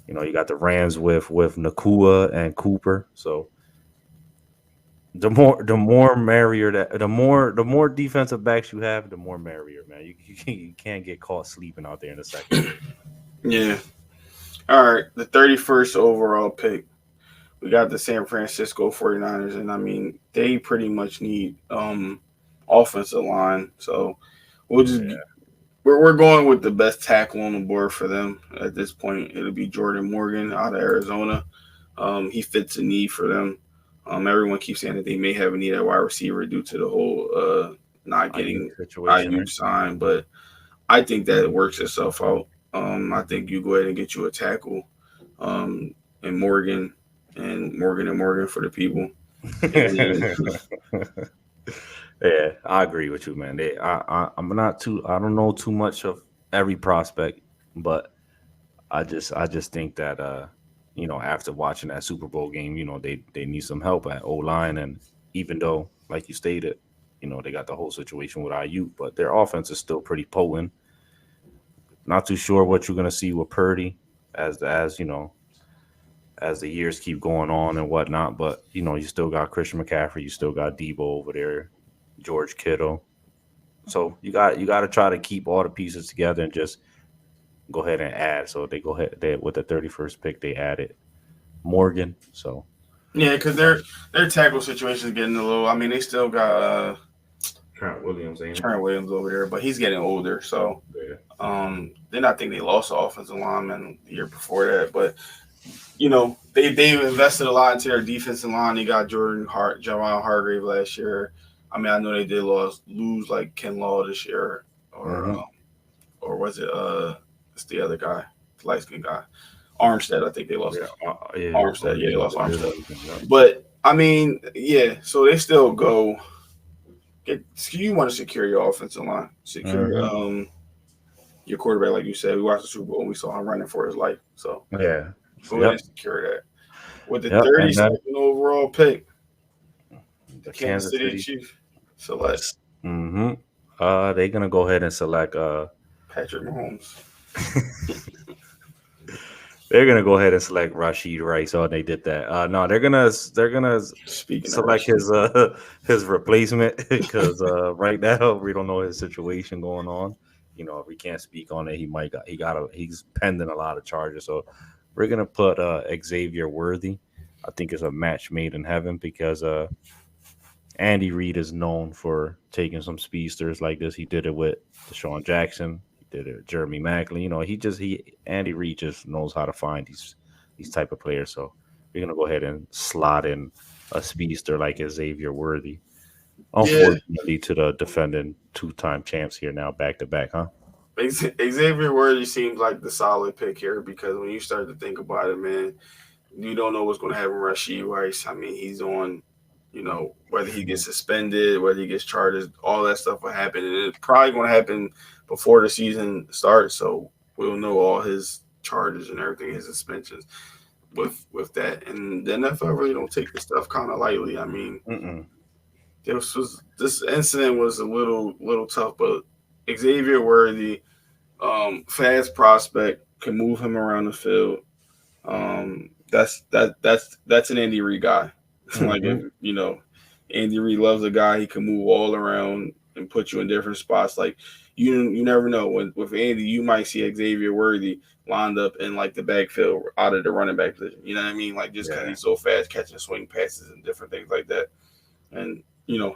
Speaker 2: You got the Rams with Nakua and Cooper. So the more merrier the more defensive backs you have, the more merrier, man. You can't get caught sleeping out there in the secondary.
Speaker 1: Yeah. All right. The 31st overall pick. We got the San Francisco 49ers, and I mean, they pretty much need offensive line. So we'll just
Speaker 2: Yeah.
Speaker 1: we're going with the best tackle on the board for them at this point. It'll be Jordan Morgan out of Arizona. He fits a need for them. Everyone keeps saying that they may have a need at wide receiver due to the whole not
Speaker 2: IU
Speaker 1: getting
Speaker 2: situation,
Speaker 1: IU
Speaker 2: right?
Speaker 1: signed, but I think that it works itself out. I think you go ahead and get you a tackle, and Morgan for the people, and then
Speaker 2: Yeah, I agree with you, man. I'm not too. I don't know too much of every prospect, but I just think that after watching that Super Bowl game, they need some help at O line, and even though, like you stated, they got the whole situation with IU, but their offense is still pretty potent. Not too sure what you're gonna see with Purdy as the years keep going on and whatnot, but you still got Christian McCaffrey, you still got Debo over there, George Kittle. So you got to try to keep all the pieces together and just go ahead and add. So they go ahead with the 31st pick they added Morgan. So
Speaker 1: yeah, because their tackle situation is getting a little. I mean, they still got
Speaker 2: Trent Williams, ain't it?
Speaker 1: Trent Williams over there, but he's getting older, so
Speaker 2: Yeah.
Speaker 1: then I think they lost the offensive lineman the year before that, but they've invested a lot into their defensive line. They got Javon Hargrave last year. I mean, I know they did lose like Ken Law this year, or
Speaker 2: Hmm.
Speaker 1: or was it it's the other guy, light skinned guy, Armstead. I think they lost
Speaker 2: Yeah. Yeah.
Speaker 1: Armstead. Yeah, they lost Armstead.
Speaker 2: Yeah.
Speaker 1: But I mean, yeah. So they still go get. You want to secure your offensive line, secure
Speaker 2: Mhm.
Speaker 1: your quarterback, like you said. We watched the Super Bowl and we saw him running for his life. So
Speaker 2: Yeah.
Speaker 1: go ahead
Speaker 2: Yep.
Speaker 1: and secure that. With the
Speaker 2: Yep. And then
Speaker 1: 32nd overall pick, the
Speaker 2: the
Speaker 1: Kansas
Speaker 2: Kansas
Speaker 1: City
Speaker 2: City.
Speaker 1: Chiefs select
Speaker 2: Mm-hmm. They're gonna go ahead and select
Speaker 1: Patrick Mahomes.
Speaker 2: they're gonna go ahead and select Rashid Rice. Oh, they did that. No, they're gonna
Speaker 1: Speaking of
Speaker 2: select
Speaker 1: Rashid,
Speaker 2: his replacement because right now we don't know his situation going on. If we can't speak on it, he's pending a lot of charges. So we're gonna put Xavier Worthy I think it's a match made in heaven because Andy Reid is known for taking some speedsters like this. He did it with Deshaun Jackson. He did it with Jeremy Macklin. You know, he Andy Reid just knows how to find these type of players. So we're gonna go ahead and slot in a speedster like Xavier Worthy.
Speaker 1: Yeah,
Speaker 2: Unfortunately, to the defending two-time champs here now, back to back, huh?
Speaker 1: Xavier Worthy seems like the solid pick here because when you start to think about it, man, you don't know what's going to happen with Rashid Rice. I mean, he's on, whether he gets suspended, whether he gets charged, all that stuff will happen. And it's probably going to happen before the season starts. So we'll know all his charges and everything, his suspensions with that. And the NFL really don't take this stuff kind of lightly. I mean,
Speaker 2: Mm-mm.
Speaker 1: this incident was a little tough, but Xavier Worthy, fast prospect, can move him around the field. That's an Andy Reid guy. Like if
Speaker 2: Mm-hmm.
Speaker 1: Andy Reid loves a guy he can move all around and put you in different spots. Like you never know with Andy, you might see Xavier Worthy lined up in like the backfield out of the running back position. You know what I mean? Like just because
Speaker 2: Yeah.
Speaker 1: he's so fast catching swing passes and different things like that. And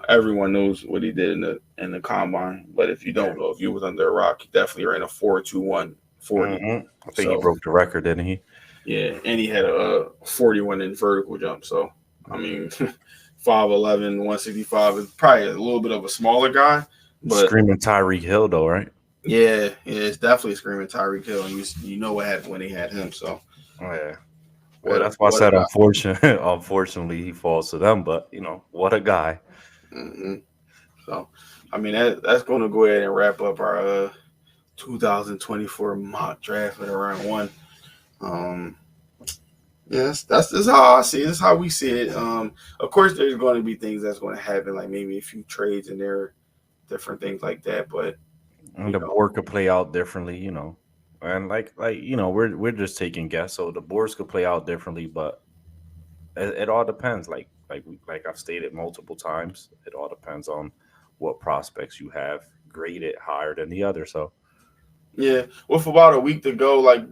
Speaker 1: everyone knows what he did in the combine. But if you
Speaker 2: Yeah.
Speaker 1: don't know, if you was under a rock, he definitely ran a 4.21 40.
Speaker 2: Mm-hmm. I think he
Speaker 1: So
Speaker 2: broke the record, didn't he?
Speaker 1: yeah, and he had a 41 in vertical jump. So I mean, 5'11", 165 is probably a little bit of a smaller guy, but
Speaker 2: Screaming Tyreek Hill, though, right?
Speaker 1: yeah, it's definitely screaming Tyreek Hill, and you know what happened when they had him. So
Speaker 2: Oh, yeah. Yeah,
Speaker 1: what
Speaker 2: that's why I
Speaker 1: what a
Speaker 2: said
Speaker 1: guy.
Speaker 2: unfortunately he falls to them. But what a guy.
Speaker 1: Hmm. So I mean that's going to go ahead and wrap up our 2024 mock draft at around one. Um, Yes, that's how I see it. That's how we see it. Of course, there's going to be things that's going to happen, like maybe a few trades and there, different things like that. But
Speaker 2: And
Speaker 1: you
Speaker 2: the
Speaker 1: know,
Speaker 2: board could play out differently. And we're just taking guess, so the boards could play out differently, but it all depends. Like I've stated multiple times, it all depends on what prospects you have graded higher than the other. So
Speaker 1: yeah, with about a week to go, like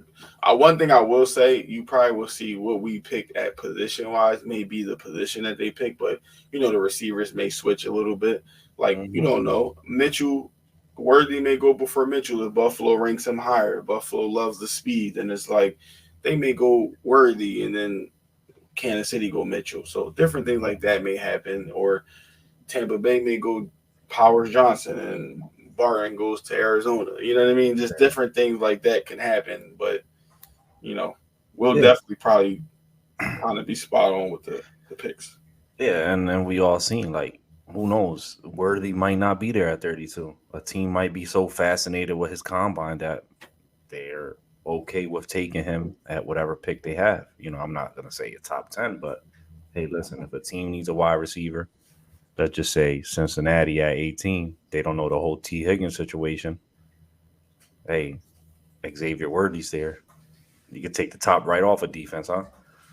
Speaker 1: one thing I will say, you probably will see what we picked at position wise may be the position that they pick, but the receivers may switch a little bit. Like you
Speaker 2: hmm
Speaker 1: don't know, Mitchell Worthy may go before Mitchell if Buffalo ranks him higher. Buffalo loves the speed, and it's like they may go Worthy, and then Kansas City go Mitchell. So different things like that may happen, or Tampa Bay may go Powers Johnson and Barton goes to Arizona. You know what I mean? Just different things like that can happen, but you know, we'll
Speaker 2: yeah,
Speaker 1: definitely probably kind of be spot on with the picks.
Speaker 2: yeah, and then we all seen, like, who knows, Worthy might not be there at 32. A team might be so fascinated with his combine that they're okay with taking him at whatever pick they have. I'm not gonna say a top 10, but hey, listen, if a team needs a wide receiver, let's just say Cincinnati at 18, they don't know the whole T. Higgins situation. Hey, Xavier Worthy's there. You could take the top right off of defense, huh?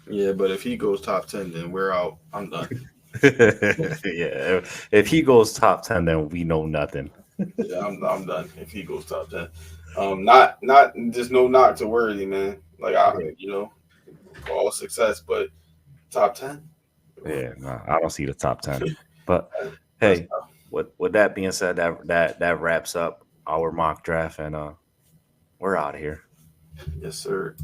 Speaker 1: Yeah, but if he goes top 10, then we're out. I'm done.
Speaker 2: Yeah. If he goes top 10, then we know nothing.
Speaker 1: Yeah, I'm done. If he goes top 10, not just no knock to Worthy, man. Like
Speaker 2: Yeah.
Speaker 1: all success, but top 10.
Speaker 2: Yeah, no, I don't see the top 10. But
Speaker 1: That's
Speaker 2: hey, with that being said, that wraps up our mock draft, and we're out of here.
Speaker 1: yes, sir.